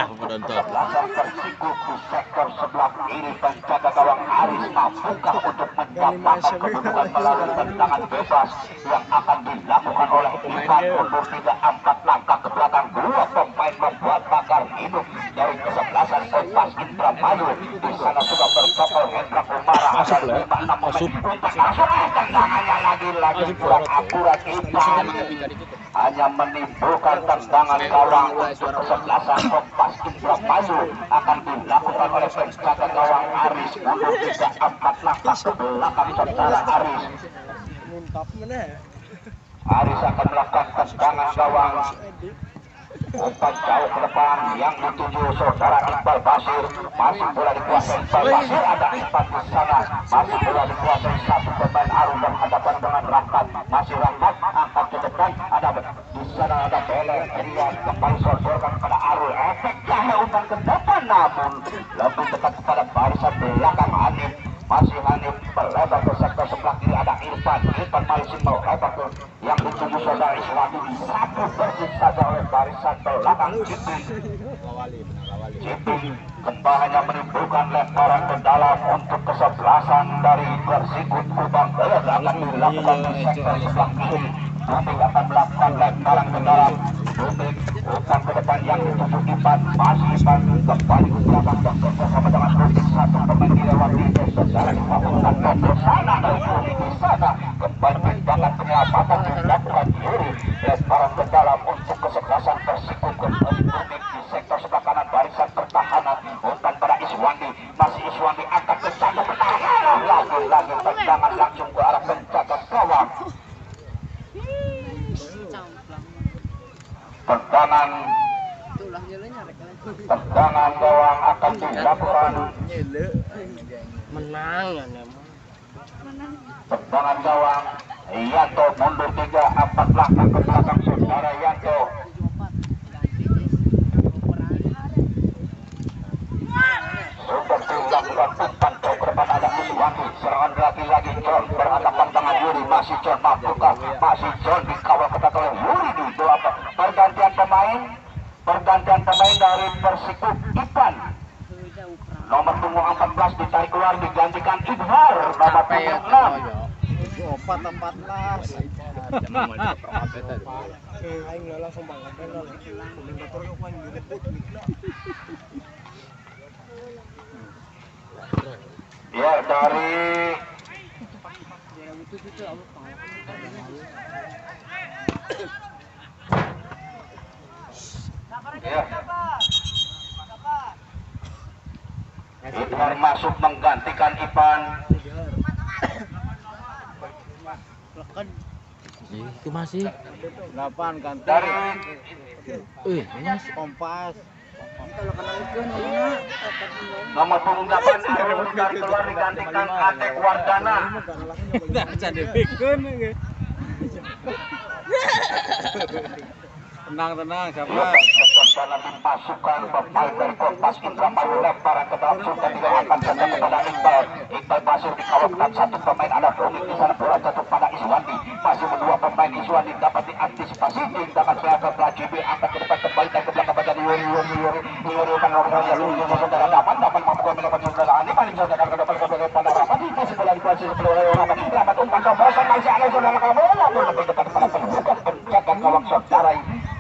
F: penonton.
B: belakang Persikup di sektor sebelah kiri penjaga gawang Aris mampukah untuk mendapatkan kedudukan melalui tendangan bebas yang akan dilakukan oleh Ivan mundur 3-4 langkah ke belakang dua pemain membuat bakar hidup dari kesebelasan Kompas Indramayu di sana sudah bertokol Hendra Komara ada 5-6 pemain langsung tendangannya lagi-lagi kurang akurat Ivan hanya menimbulkan tendangan gawang untuk kesebelasan Kompas Indramayu akan dilakukan oleh penjaga gawang Aris mundur 3-4 langkah ke belakang saudara Aris Aris akan melakukan tendangan gawang umpan jauh ke depan yang dituju saudara Iqbal Basir masih bola dikuasai Iqbal Basir ada Iqbal di sana masih bola dikuasai satu pemain Arul berhadapan dengan Rahmat masih Rahmat angkat ke depan ada di sana ada Belen Rian kembali sodorkan kepada Arul efek cahaya umpan ke depan namun lebih dekat kepada barisan belakang Hanif masih Hanif melebar ke sektor sebelah kiri ada Irfan masih melebar ke yang dituju saudara Iswati disapu bersih saja oleh barisan belakang Ciping kembali hanya menimbulkan lemparan ke dalam untuk kesebelasan dari Persikup Kubang Belas akan dilakukan di sektor sebelah kiri Ciping akan melakukan lemparan ke dalam Ciping umpan ke depan yang dituju Ipan masih Ipan kembali ke belakang dan bersama dengan Ciping satu pemain dilewati saudara dilakukan ke sana dari Ciping di sana kembali tindakan penyelamatan dilakukan Yuri lemparan ke dalam untuk kesebelasan Persikup di sektor sebelah kanan barisan pertahanan umpan pada Iswandi masih Iswandi angkat ke satu pertahanan lagi-lagi tendangan langsung ke arah penjaga gawang tendangan gawang akan dilakukan
D: Menang ya
B: tendangan gawang Yanto mundur 3-4 langkah ke belakang saudara Yanto sudah dilakukan umpan jauh ke depan ada Iswandi serangan lagi-lagi John berhadapan dengan Yuri masih John mampukah masih John dikawal ketat oleh Yuri di pergantian pemain pemain, pergantian pemain dari Persikub Ipan. Nomor punggung 14 ditarik keluar digantikan Idhar nomor punggung 6. Ya, dari Idhar masuk menggantikan Ipan.
F: Itu masih
E: 8 ganti.
B: Dari
F: Mas
E: Kompas.
B: nomor punggung 8 Arul ditarik keluar digantikan Atek Wardana.
E: Tenang siapa?
B: Dalam pasukan pemain dari Kompas Indramayu lemparan ke dalam sudah diletakkan saja kepada Iqbal. Iqbal Basir dikawalkan satu pemain ada Domik di sana, bola jatuh pada Iswandi. Masih berdua pemain Iswandi dapat diantisipasi tindakan serangan Prajibi angkat ke depan kembali dan ke belakang pada Yuri kan orang yang lulus saudara dapat mampu mendapat saudara ini paling saudara ke depan pada rapat masih bola dikuasai sepenuhnya rapat umpan kebosan masih ada saudara kamu namun lebih dekat pada pendudukan penjaga gawang saudara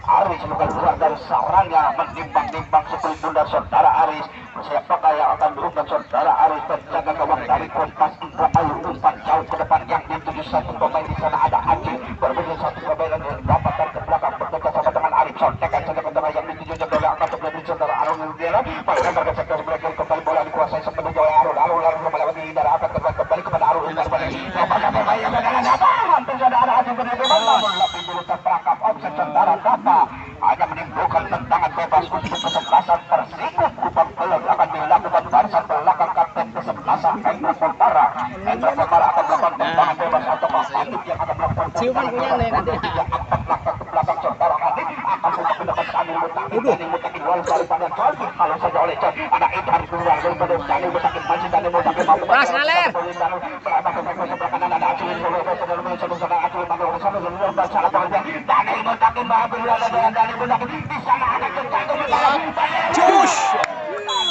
B: Aris bukan keluar dari sarangnya menimbang-nimbang seperti bundar saudara Aris. Siapakah yang akan diumpan saudara Aris penjaga gawang dari Kompas Indramayu umpan jauh ke depan yang dituju satu pemain di sana ada Aceh berbeda satu pemain yang didapatkan ke belakang berdekat sama dengan Arif sontekan saja kepada yang dituju jendela angkat sebelah saudara Arul Nurdiana pada ke sektor sebelah kiri kembali bola dikuasai sepenuhnya oleh Arul melewati darah angkat kembali kepada Arul apakah pemain yang ada hampir sudah ada Aceh benar-benar namun lebih dulu terperangkap offset saudara data hanya menimbulkan tendangan bebas untuk kesebelasan Persikub Kupang Belum akan dilakukan barisan belakang kapten kesebelasan Hendra Polmara akan melakukan tendangan bebas atau Hanif yang akan melakukan tendangan bebas yang akan melakukan ke belakang saudara Hanif akan mendapat Daniel Mutakin wal daripada John kalau saja oleh John ada Idhar keluar daripada Daniel Mutakin masih Daniel Mutakin mampu ngalir Daniel Mutakin di sana ada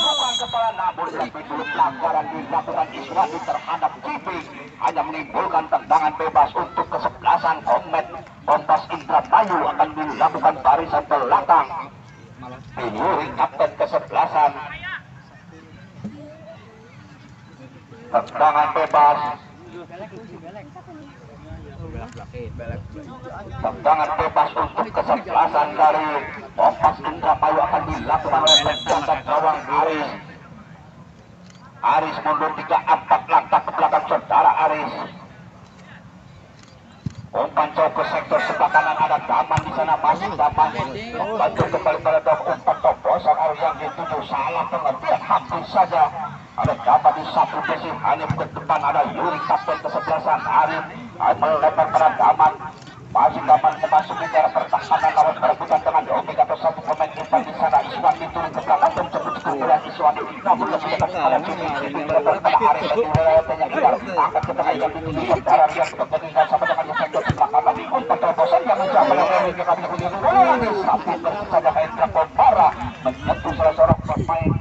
B: bukan kepala namun lebih dulu pelanggaran dilakukan Iswandi terhadap Cipi hanya menimbulkan tendangan bebas untuk kesebelasan Kompas Indramayu akan dilakukan barisan belakang Yuri kapten kesebelasan tendangan bebas tendangan bebas untuk kesebelasan dari Kompas Indramayu akan dilakukan oleh penjaga gawang Aris mundur 3-4 langkah ke belakang saudara Aris. Umpan jauh ke sektor sebelah kanan ada Daman di sana masih Daman bantu kembali pada umpan terobosan Aris yang dituju salah pengertian hampir saja ada Daman di sapu bersih Hanif ke depan ada Yuri kapten kesebelasan Arif melebar pada Daman masih Daman memasuki daerah pertahanan lawan berebutan dengan Domik atau satu pemain Ipan di sana Iswandi turun ke belakang dan cepet kemudian Iswandi namun lebih dekat pada Cipi melebar pada Arif dan diwilayahnya Idhar angkat ke tengah yang dituju saudara yang berkembang sama dengan sektor sebelah kanan umpan terobosan yang mencapai oleh kami ini sapu bersih saja Hendra Polmara menyentuh salah seorang pemain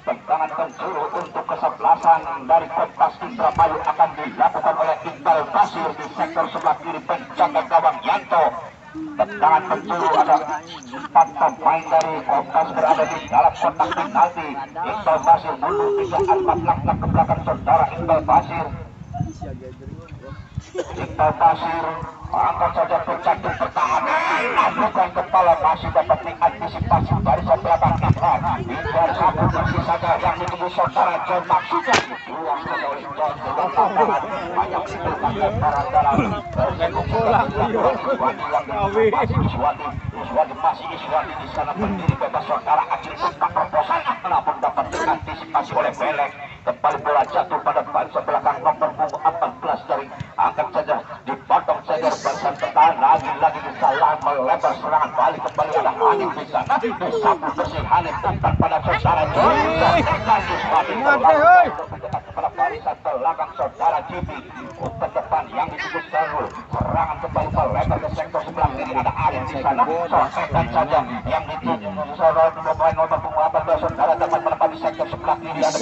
B: tendangan penjuru untuk kesebelasan dari Kompas Indramayu akan dilakukan oleh Iqbal Basir di sektor sebelah kiri penjaga gawang Yanto. Tendangan penjuru ada 4 pemain dari Kompas berada di dalam kotak penalti. Iqbal Basir mundur 3-4 langkah ke belakang saudara Iqbal Basir angkat saja pencantum pertahanan bukan kepala masih dapat diantisipasi barisan belakang Idhar sapu bersih saja yang ditunggu saudara John maksudnya dibuang saja oleh John lapangan banyak menimbulkan lemparan dalam Iswandi di sana berdiri bebas saudara Aceh umpan proposan namun dapat diantisipasi oleh Belek kembali bola jatuh pada barisan belakang nomor punggung 14 dari angkat saja dipotong saja barisan pertahanan lagi salah melebar serangan balik kembali ada Hanif di sana disapu bersih Hanif umpan pada saudara John barisan belakang saudara Cipi. Umpan depan yang dituju Sarul. Serangan kembali melebar ke sektor sebelah kiri. Ada Arif di sana. Sosekan saja yang dituju saudara pemain nomor punggung 18. Saudara dapat menempati sektor sebelah kiri. Ada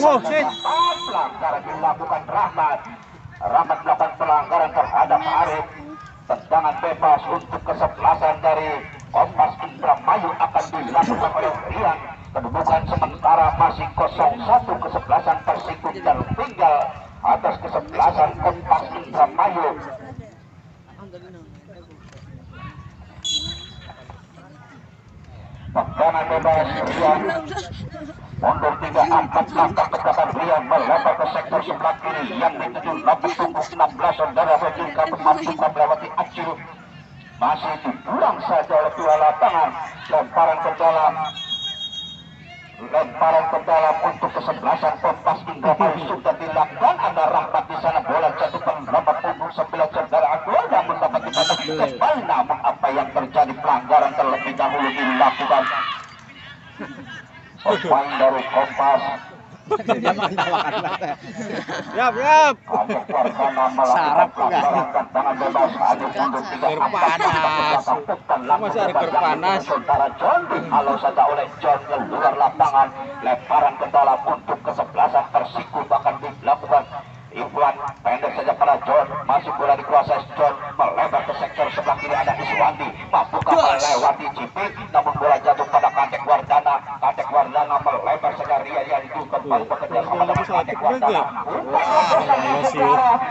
B: pelanggaran dilakukan Rahmat. Rahmat melakukan pelanggaran terhadap Arif. Tendangan bebas untuk kesebelasan dari Kompas Indramayu akan dilakukan oleh Rian. Kedudukan sementara masih 0-1, kesebelasan Persikub tertinggal atas kesebelasan Kompas Indramayu. Tendangan bebas Rian. Mundur 3-4 langkah ke belakang Rian melebar ke sektor sebelah kiri yang dituju nomor punggung 16 saudara Fajilka memasukkan melewati Acil. Masih dibuang saja oleh dua lapangan. Lemparan ke dalam untuk kesebelasan Kompas Indramayu sudah dilakukan. Ada Rahmat di sana, bola jatuh ke nomor punggung 9 saudara Akbar namun dapat dibatas kembali. Namun apa yang terjadi, pelanggaran terlebih dahulu dilakukan. Pemain dari Kompas
D: Yap.
B: Sarap tangan bebas.
F: Masih ada ker panas.
B: Saudara John kalau saja oleh John keluar lapangan, lemparan ke dalam untuk kesebelasan Persikub akan dilakukan. Ibuan pendek saja pada John, masih bola dikuasai John, melebar ke sektor sebelah kiri. Ada Iswandi, mampukah melewati Cipik, namun bola jatuh pada Kadek Wardana. Kadek Wardana melebar saja, Ria itu kembali bekerja sama dengan Kadek Wardana.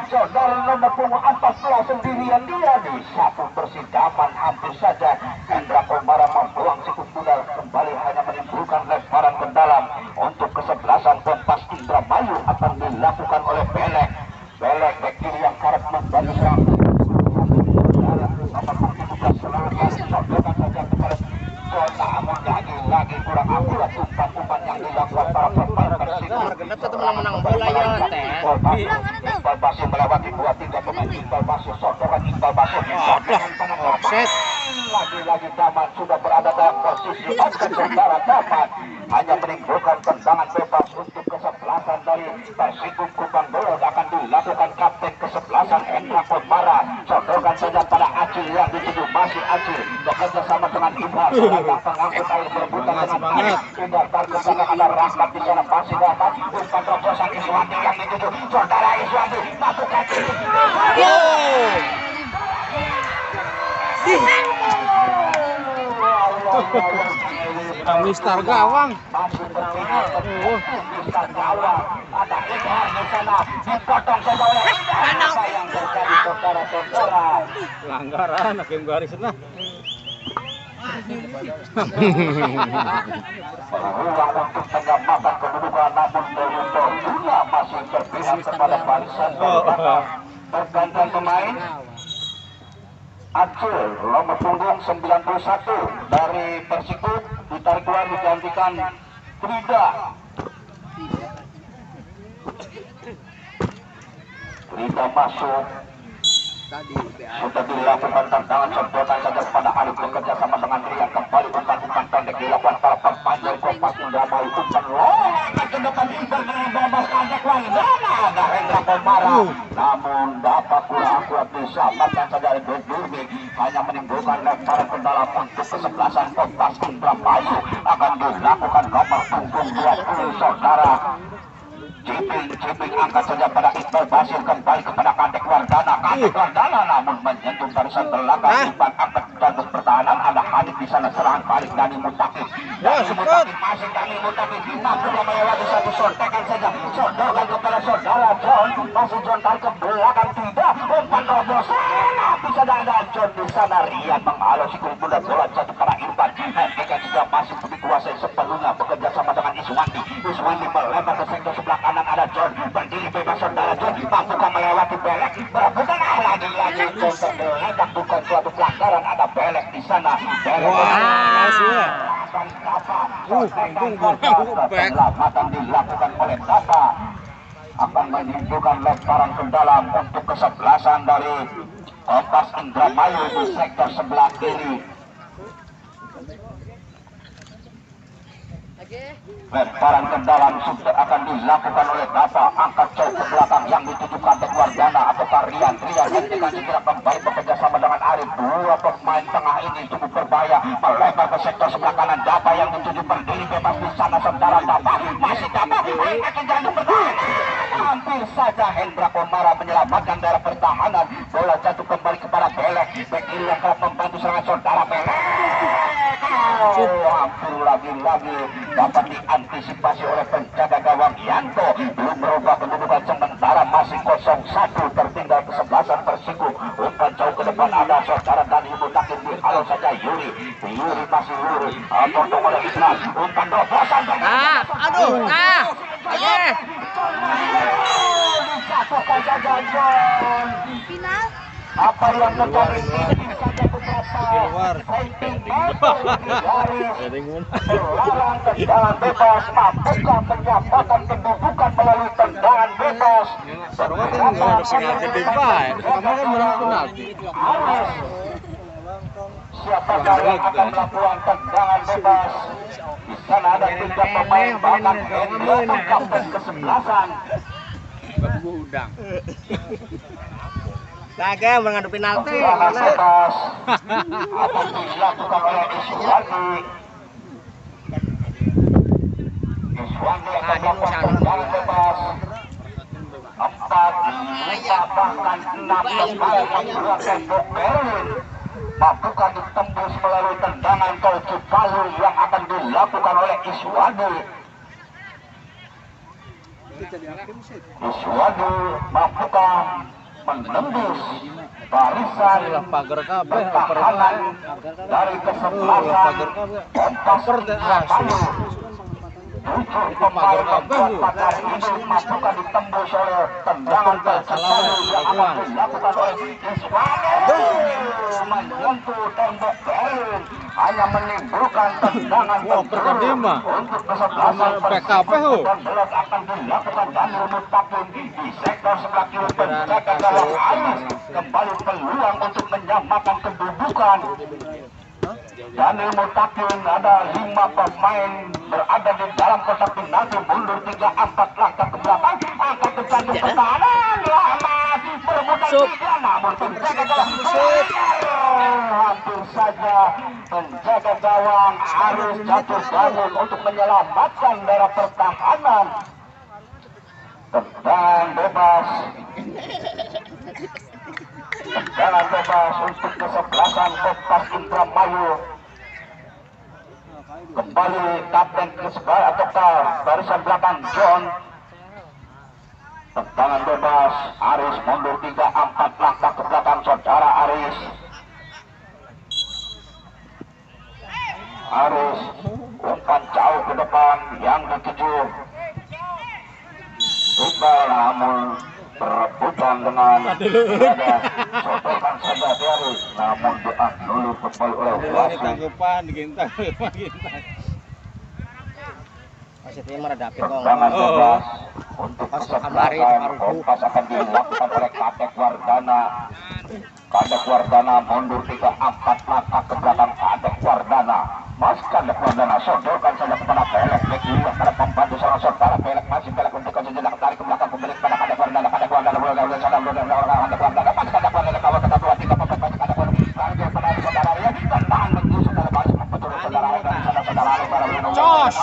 B: Saudara nomor punggung 14 sendirian dia di satu persidangan hampir saja. Hendra Komara membuang sikut kuda, kembali hanya menimbulkan lemparan ke dalam untuk kesebelasan Kompas Indramayu akan dilakukan oleh Belek bek kiri yang kerap membantu serang. Namun lagi kurang akurat umpan-umpan yang dilakukan para pemain Persikub.
F: Menang bola ya teh.
B: Iqbal Basir melewati 2-3 pemain. Iqbal Basir sodokan Iqbal Basir. Offset. Lagi-lagi Daman sudah berada dalam posisi offset. Saudara Daman hanya menimbulkan tendangan bebas untuk kesebelasan dari Persikub Kupang Belod. Akan dilakukan kapten kesebelasan Hendra Komara. Sodokan saja pada Acil yang dituju, masih Acil bekerja sama dengan Ibhar. Pengangkut air berebutan dengan Arif. Sudah terkesana ada Rahmat di sana, masih dapat umpan terobosan Iswandi yang dituju. Saudara Iswandi melakukan
F: Mister Gawang.
B: Mister Gawang. Ada Ibhar di sana, dipotong saja oleh Ibhar. Apa yang terjadi saudara-saudara?
F: Pelanggaran hakim garis nah.
B: Peluang untuk menyamakan kedudukan, namun Dewindo juga masih berpihak kepada barisan pergantian pemain. Acil nomor punggung 91 dari Persikub ditarik keluar, digantikan Frida. Frida masuk. Sudah dilakukan tendangan sedotan saja kepada Arif, bekerja sama dengan Rian. Kembali umpan-umpan pendek dilakukan para pemain dari Kompas Indramayu. Umpan loncat ke depan, Iqbal bebas Kadek Wardana. Ada Hendra Komara, namun dapat kurang akurat diselamatkan saja dari Bedurmi. Hanya menimbulkan lemparan ke dalam untuk kesebelasan Kompas Indramayu. Akan dilakukan nomor punggung 20 saudara Ciping angkat saja pada Iqbal Basir, kembali kepada Kadek Wardana. Kadek Wardana namun menyentuh barisan belakang. Umpan angkat bagus pertahanan. Ada Hanif di sana, serangan balik Dani Mutakib. Dani Mutakib masih Dani Mutakib. Mampu melewati satu sontekan saja. Sodorkan kepada saudara John. Masih John tarik ke belakang, tidak. Umpan robos. Bisa ada John di sana. Rian menghalau si kulit muda, bola jatuh pada Irfan. Mereka juga masih dikuasai sepenuhnya, bekerja sama dengan Iswandi. Iswandi melebar ke sektor sebelah kanan. Ada John berdiri bebas, saudara John mampukah melewati Belek, berebutan lagi-lagi John tergeledak, bukan suatu pelanggaran. Ada Belek di sana. Penyelamatan dilakukan oleh Dapa, akan menimbulkan lemparan ke dalam untuk kesebelasan dari Kompas Indramayu di sektor sebelah kiri. Lemparan ke dalam sudah akan dilakukan oleh Bapak. Angkat jauh ke belakang yang ditujukan ke Wardana atau Rian. Rian hentikan segera kembali bekerja sama dengan Arif. Dua pemain tengah ini cukup berbahaya. Melebar ke sektor sebelah kanan. Bapak yang dituju berdiri bebas di sana. Saudara Bapak masih dapat. Hampir saja Hendra Komara menyelamatkan daerah pertahanan. Bola jatuh kembali kepada Belek. Bek kiri yang kerap membantu serangan saudara Belek. Hampir lagi-lagi dapat diantisipasi oleh penjaga gawang Yanto. Belum merubah kedudukan sementara masih 0-1 tertinggal kesebelasan Persiko. Umpan jauh ke depan ada saudara Dani Mutakin di halo saja Yuri. Yuri masih Yuri. Potong oleh Islam. Umpan dobosan. Dijatuhkan saja John.
G: Final.
B: Apa yang terjadi ini saja beberapa fighting Serangan tendangan bebas. Mampukah menyamakan kedudukan melalui tendangan bebas? Siapakah yang akan melakukan tendangan bebas? Di sana ada 3 pemain bahkan Hendra kapten kesebelasan.
D: Kagak mengadu penalti.
B: Tendangan bebas akan dilakukan oleh Iswandi. Iswandi akan melakukan tendangan bebas. 4, 5, bahkan 6 pemain menggunakan Bok Berlin. Mampukah ditembus melalui tendangan tol Cipalu yang akan dilakukan oleh Iswandi. Iswandi mampukah menembus barisan pertahanan dari kesebelasan Kompas Cipalu. 7 pemain pada ini mampukah ditembus oleh tendangan tol Cipalu yang akan dilakukan oleh Iswandi. Menyentuh tembok Berlin hanya menimbulkan tendangan terjun untuk kesebelasan Persiko. Dan belas akan dilakukan Daniel Mutakin di sektor sebelah kiri penjaga gawang Aris. Kembali peluang untuk menyamakan kedudukan. Daniel Mutakin ada 5 pemain berada di dalam kotak penalti. Mundur 3-4 langkah ke belakang. Angkat ke jantung pertahanan. Rahmat berebutan 3 namun penjaga gawang hampir saja penjaga gawang harus jatuh bangun untuk menyelamatkan daerah pertahanan. Tendangan bebas. Tendangan bebas untuk kesebelasan Kompas Indramayu. Kembali kapten Krisbal ataukah barisan belakang John. Tendangan bebas. Aris mundur 3-4 langkah ke belakang saudara Aris. Aris umpan jauh ke depan yang dituju Iqbal namun berebutan dengan ada sodokan saja dari namun dianulir kembali oleh wasit.
D: Wasitnya meredapi kok.
B: Tendangan bebas untuk kesebelasan Kompas akan dilakukan oleh Kadek Wardana. Kadek Wardana mundur 3-4 langkah ke belakang. Kadek Wardana Mas Kadek Wardana sodorkan saja kepada Pelek. Bek kiri pada pembantu seorang saudara Pelek. Masih Pelek untuk kejenjang tarik ke belakang pemilik pada Kadek Wardana. Kadek Wardana boleh sadar Kadek Wardana pas Kadek Wardana kalau kita 2-3 pemain Kadek Wardana lanjut pada saudara ya. Tendangan menuju saudara balik betul saudara dari sana saudara para Jos.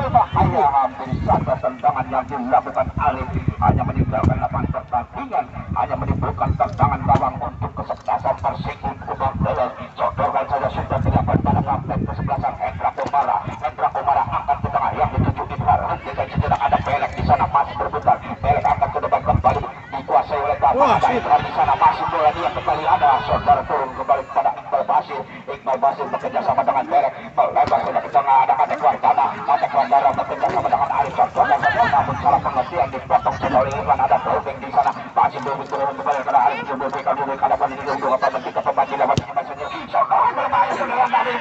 B: Bahaya hampir saja tendangan yang dilakukan Arif hanya meninggalkan lapangan pertandingan, hanya menimbulkan tendangan gawang untuk kesebelasan Persiko. Sodorkan saja sudah dilakukan pada kapten kesebelasan Hendra Komara. Hendra Komara angkat ke tengah yang dituju Ibrar. Hentikan sejenak ada Pelek di sana masih berputar. Pelek angkat ke depan kembali dikuasai oleh Bapak. Ada Ibrar di sana masih bola dia kembali ada saudara turun kembali kepada Iqbal Basir. Iqbal Basir bekerja sama dengan Pelek. Melebar saja ke tengah ada Kadek Wardana. Kadek Wardana bekerja sama dengan Arif. Sodorkan saja namun salah pengertian dipotong saja oleh Irwan. Ada Taufik di sana masih turun kembali kepada Arif. Berikan ada pada ini untuk apa ketika pemain dapat maksudnya. Saudara berbahaya saudara dari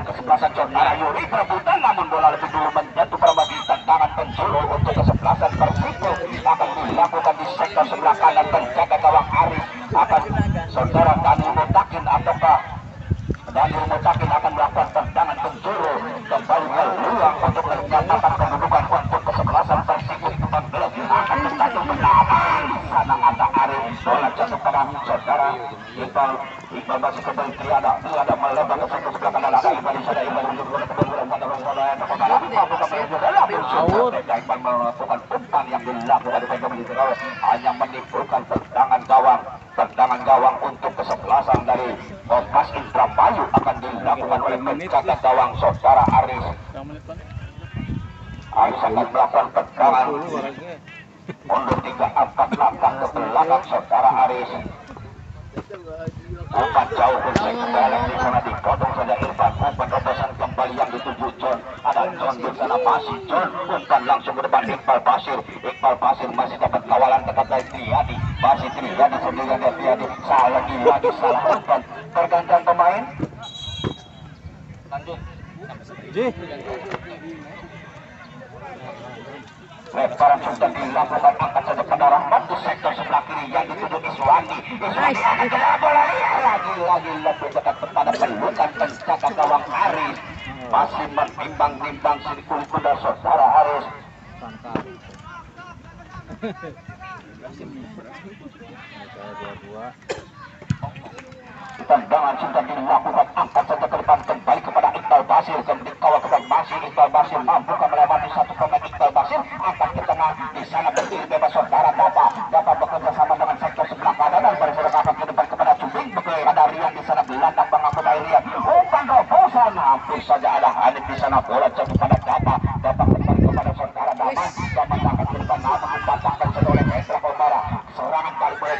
B: kesebelasan saudara Yuri perebutan namun bola lebih dulu menjatuh pada tendangan penjuru untuk kesebelasan Persiko akan dilakukan di sektor sebelah kanan penjaga gawang Arif akan saudara Dani Mutakin ataukah Daniel Mutakin akan melakukan tendangan penjuru kembali ke ruang untuk mencatatkan kedudukan untuk kesebelasan Persikub 14 akan menjatuh pertama. Sana ada Arif, bola jatuh pada saudara Iqbal masih kembali Triada melebar ke sebelah kanan ada Iqbal di sana Iqbal untuk kemudian pada bola yang terkena mampu kembali ke dalam Iqbal melakukan umpan yang dilakukan di pegang di tengah hanya menimbulkan tendangan gawang untuk kesebelasan dari Kompas Indramayu akan dilakukan oleh penjaga gawang saudara Aris. Aris akan melakukan tendangan mundur 3-4 langkah ke belakang saudara Aris. Umpan jauh bersek ke dalam di sana dipotong saja Irfan. Umpan terobosan kembali yang dituju John. Ada John di sana masih John. Umpan langsung ke depan Iqbal Basir. Iqbal Basir masih dapat kawalan ketat dari Triadi. Masih Triadi sendirian dari Triadi. Lagi salah umpan. Pergantian pemain. Lanjut. Lebaran sudah dilakukan angkat saja pada Rahmat di sektor sebelah kiri yang dituju Iswandi. Iswandi akan kena bola lagi lebih dekat kepada pelukan penjaga gawang Aris. Masih menimbang-nimbang sirkul kuda saudara Aris. Tendangan sudah dilakukan angkat saja ke depan kembali kepada Iqbal Basir. Kemudian kawal ke masih Iqbal Basir mampu melewati satu pemain Iqbal Basir angkat ke tengah di sana berdiri bebas saudara dapat bekerja sama dengan sektor sebelah kanan dan bergerak angkat ke depan kepada Cubing ada Rian di sana gelandang pengangkut air Rian. Umpan terobosan hampir saja ada Hanif di sana bola jatuh pada dapat kembali kepada saudara dapat angkat ke depan namun dipatahkan oleh Hendra Komara. Serangan balik oleh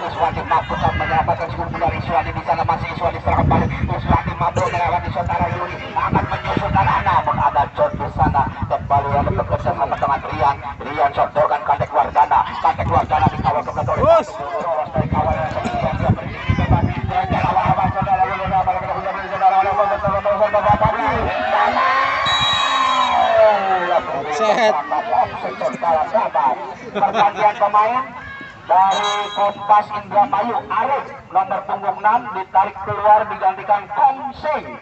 B: Iswandi mampu menyelamatkan si dari Iswandi di sana masih Iswandi serangan balik. Iswandi mampu melewati saudara Yuri akan menyusul namun ada John di sana kembali ada bekerja sama dengan Rian sodorkan Kadek Wardana dikawal ke belakang lolos dari kawal yang dia berdiri bebas dan lawan saudara pergantian pemain dari Kompas Indramayu Arif nomor punggung 6 ditarik keluar digantikan Komsing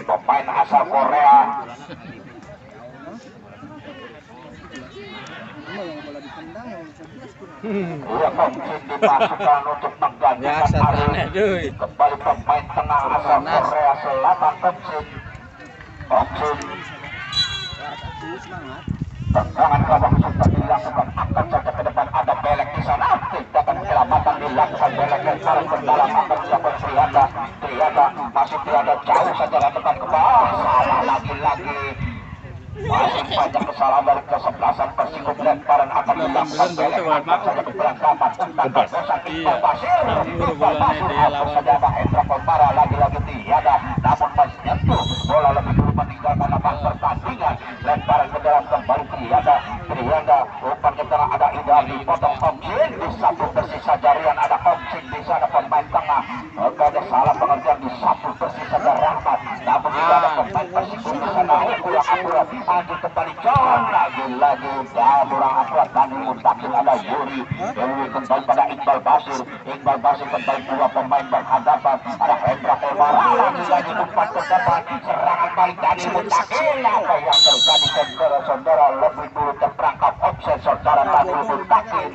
B: pemain asal Korea. Komsing dimasukkan untuk menggantikan Arif. Kembali pemain tengah asal Korea Selatan Komsing. Tendangan gawang sudah dilakukan akan saja ke depan ada Belek di sana tidak penyelamatan dilakukan Belek lemparan ke dalam akan dilakukan Triada masih Triada jauh saja lemparan ke bawah salah lagi masih banyak kesalahan dari kesebelasan Persikub lemparan akan dilakukan Belek akan saja ke berangkapan tentang bosan Iqbal Basir hampir saja ada Hendra Komara lagi Triada namun menyentuh bola lebih dulu meninggalkan lapangan pertandingan lemparan ke dalam kembali Triada umpan ke tengah ada Ida dipotong Komsing disapu bersih saja Rian ada Komsing di sana pemain tengah ada salah pengertian disapu bersih saja Rahmat namun tidak ada pemain Persikub di sana kurang akurat lanjut kembali John lagi kurang akurat Daniel Mutakin ada Yuri kembali pada Iqbal Basir kembali dua pemain berhadapan ada Hendra Komara lagi umpan ke depan serangan balik Daniel Mutakin apa yang terjadi saudara lebih dulu terperangkap offset saudara Daniel Mutakin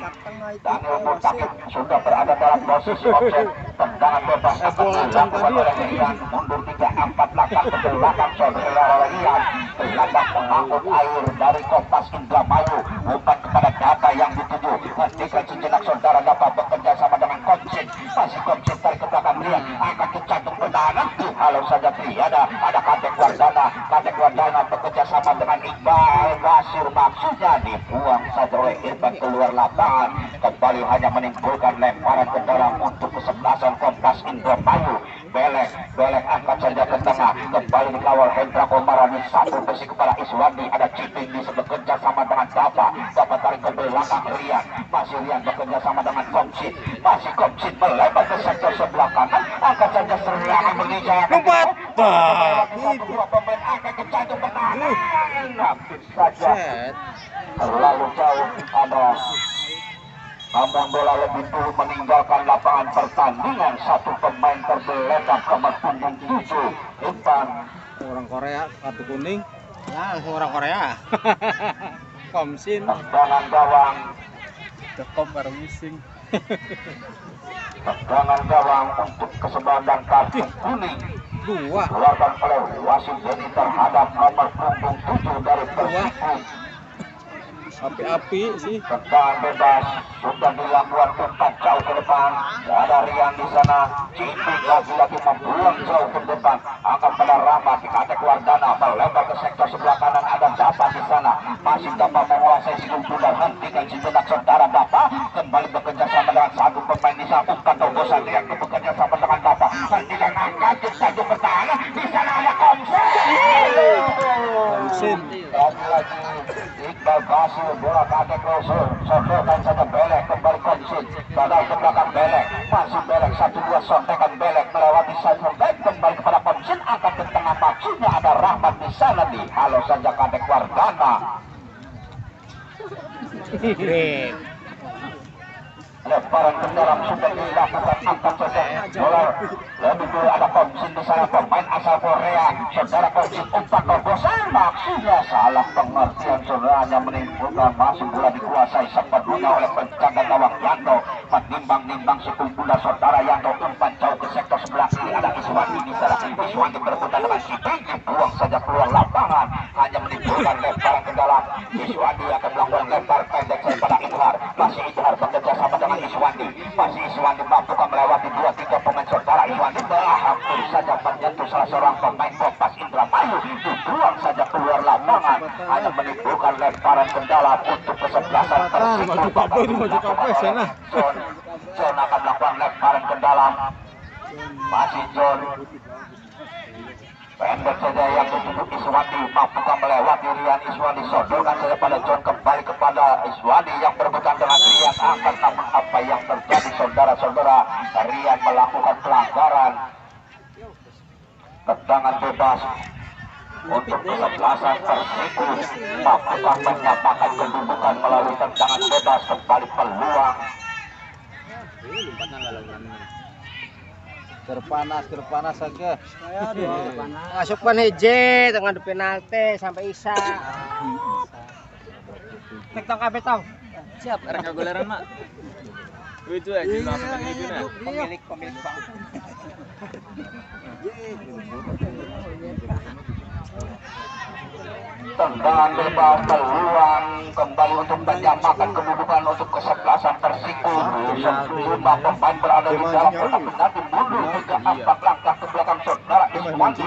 B: sudah berada dalam posisi offset tendangan bebas akan dilakukan oleh Rian mundur 3-4 langkah ke belakang saudara Rian gelandang pengangkut air dari Kompas Indramayu umpan kepada Data yang dituju hentikan sejenak saudara dapat bekerja sama dengan Komsing masih Komsing tarik ke belakang Rian akan kecantum pertahanan halau saja Triada ada Kadek Wardana bekerja sama dengan Iqbal Basir maksudnya dibuang saja oleh Irfan keluar lapangan kembali hanya menimbulkan lemparan ke dalam untuk kesebelasan Kompas Indramayu. Belek angkat saja ke tengah kembali dikawal Hendra Komara disambung besi kepala Iswandi ada Ciping bisa bekerja sama dengan dapat tarik ke belakang Rian masih Rian bekerja sama dengan Komsit masih Komsit melebar ke sektor sebelah kanan angkat saja serangan menginjak dua pemain akan kecantum pertahanan hampir saja terlalu jauh ada namun bola lebih dulu meninggalkan lapangan pertandingan. Satu pemain tergeletak nomor punggung 7 Intan.
E: Orang Korea kartu kuning. Nah, orang Korea. Komsin.
B: Tendangan gawang,
E: Dekom bareng mising.
B: tendangan gawang untuk kesempatan kartu kuning
E: Dua.
B: dikeluarkan oleh wasit Denny terhadap nomor punggung 7 dari Persiku.
E: Api-api sih.
B: Tendangan bebas sudah dilakukan umpan jauh ke depan. Ada Rian di sana. Ciping lagi-lagi membuang jauh ke depan. Angkat pada Rahmat, dikadek Wardana melebar ke sektor sebelah kanan. Ada Dapa di sana. Masih Dapa menguasai sikul bundar. Hentikan sejenak saudara Dapa. Kembali bekerja sama dengan satu pemain di sana. Umpan Togosan yang bekerja sama dengan Dapa. Hentikan angkat satu pertahanan. Di sana ada Komsin. Lagi-lagi Iqbal Basir. Bola kadek Rasul, sodokan saja Belek, kembali Komsin, badal ke belakang Belek, masih Belek, 1-2 sontekan Belek melewati center back, kembali kepada Komsin, angkat ke tengah maksudnya ada Rahmat di sana, di halo saja kadek Wardana. Lemparan ke dalam sudah dilakukan, angkat saja bola lebih dulu ada Komsin di sana, pemain asal Korea. Saudara Komsin umpan Togosan, maksudnya salah pengertian, saudaranya menimbulkan masih bola dikuasai sepenuhnya oleh penjaga gawang Yanto. Menimbang-nimbang sikul bundar saudara Yanto, umpan jauh ke sektor sebelah kiri ada Iswandi di sana. Iswandi berebutan dengan Ciping, dibuang saja keluar lapangan, hanya menimbulkan lemparan ke dalam. Iswandi akan melakukan lempar pendek pada Idhar, masih Idhar bekerja sama dengan Iswandi, masih Iswandi mampu melewati 2-3 pemain saudara. Iswandi hampir saja menyentuh salah seorang pemain Kompas Indramayu, dibuang saja keluar lapangan, hanya menimbulkan lemparan ke dalam untuk kesebelasan Persiku. John akan melakukan lemparan ke dalam, masih John pendek saja yang ditutup Iswandi, mampu melewati Rian. Iswandi sodorkan saja pada John, kembali kepada Iswandi yang berebutan dengan Rian, angkat. Namun apa yang terjadi saudara-saudara, Rian melakukan pelanggaran. Tendangan bebas untuk kesebelasan Persiku, mampu menyamakan kedudukan melalui tendangan bebas, kembali peluang.
E: Terpanas saja.
G: Masukkan hiji dengan di penalti sampai Isa. Tek tong kabeh tong.
D: Siap, reka goleran mak. Itu aja langsung itu nah.
G: Pemilik bang.
B: Tendangan bebas peluang kembali untuk menyamakan kedudukan untuk kesebelasan Persiku. 5 pemain berada di dalam kotak penalti, mundur 3-4 langkah ke belakang saudara Iswandi.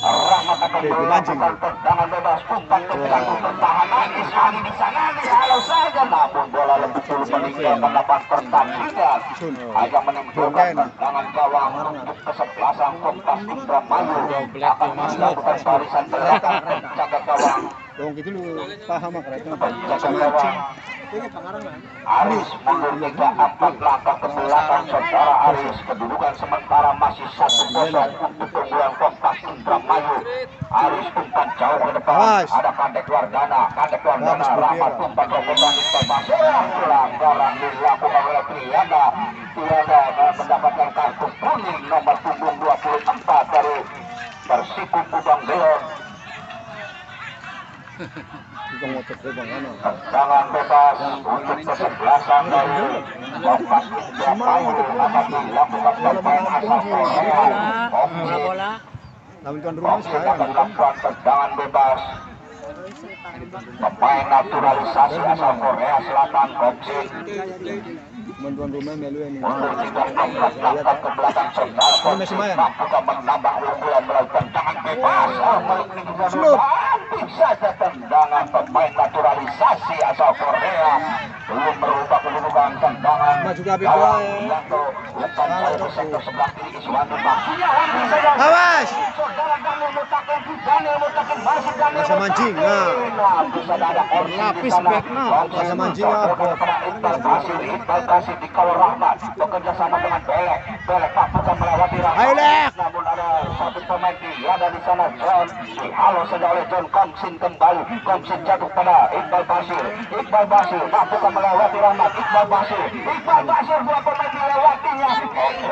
B: Rahmat akan melakukan tendangan bebas, umpan ke belakang pertahanan. Iswandi di sana dihalau saja, namun bola lebih dulu meninggalkan lapangan pertandingan, hanya menimbulkan tendangan gawang untuk kesebelasan Kompas Indramayu. Akan melakukan barisan belakang penjaga gawang. Penjaga gawang Aris mundur 3-4 langkah ke belakang saudara Aris. Kedudukan sementara masih 1-0 untuk keunggulan Kompas Indramayu. Aris umpan jauh ke depan, ada Kadek Wardana, Rahmat umpan robotan di Basir. Pelanggaran dilakukan oleh Triana. Triana mendapatkan kartu kuning nomor punggung 24 dari Persiku Kubang Leon. Tendangan bebas untuk kesebelasan dari Kompas Indramayu akan dilakukan pemain asal Korea. Komsin akan melakukan tendangan bebas. Pemain naturalisasi asal Korea Selatan, Komsin mundur 3-4 langkah ke belakang saudara. Komsin mampu menambah unggulan melalui tendangan bebas. Saja tendangan pemain naturalisasi asal Korea belum merubah kedudukan. Tendangan Yanto umpan jauh ke sektor sebelah kiri Iswandi, maksudnya awas
H: Masa mancing,
B: lapis backnya
H: masa mancing
B: Iqbal Basir di kawal Rahmat bekerja sama dengan Belek mampu melewati Rahmat, namun ada satu pemain dia ada di sana John. Halo saja oleh John. Komsin kembali. Komsin jatuh pada Iqbal Basir. Iqbal Basir mampu melewati Rahmat. Iqbal Basir. Iqbal Basir dua pemain dilewatinya.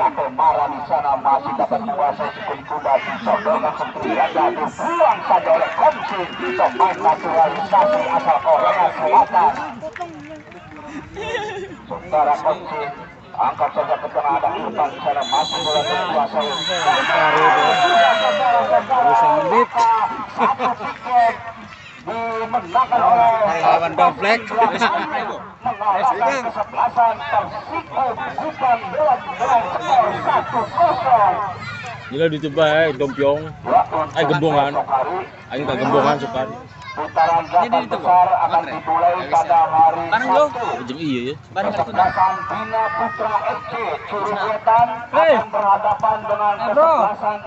B: Oke, marah di sana masih dapat menguasai sekali kuda. Sodokan seperti jatuh. Buang saja oleh Komsin. Pemain naturalisasi asal Korea Selatan. Saudara Komsin angkat saja ke tengah, ada Irfan di sana masih bola dikuasai.
G: menit.
B: Satu tiket dimenangkan oleh
G: Lawan Doblek.
B: mengalahkan kesebelasan Persiko bukan dengan skor 1-0.
F: Gila dicoba Dompiong. Gembongan. Aing tak gembongan sekali.
B: Putaran 8 besar akan dimulai pada hari Sabtu.
F: Jeung iya ya.
B: Kesebelasan Bina Putra FC Curug Wetan akan berhadapan dengan kesebelasan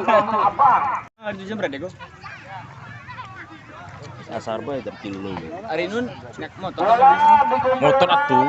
B: Tanah Abang.
D: Ada jam berapa Go?
F: Asar bae tertilu.
D: Hari nun snack motor.
B: Bola digelar
F: Motor atuh.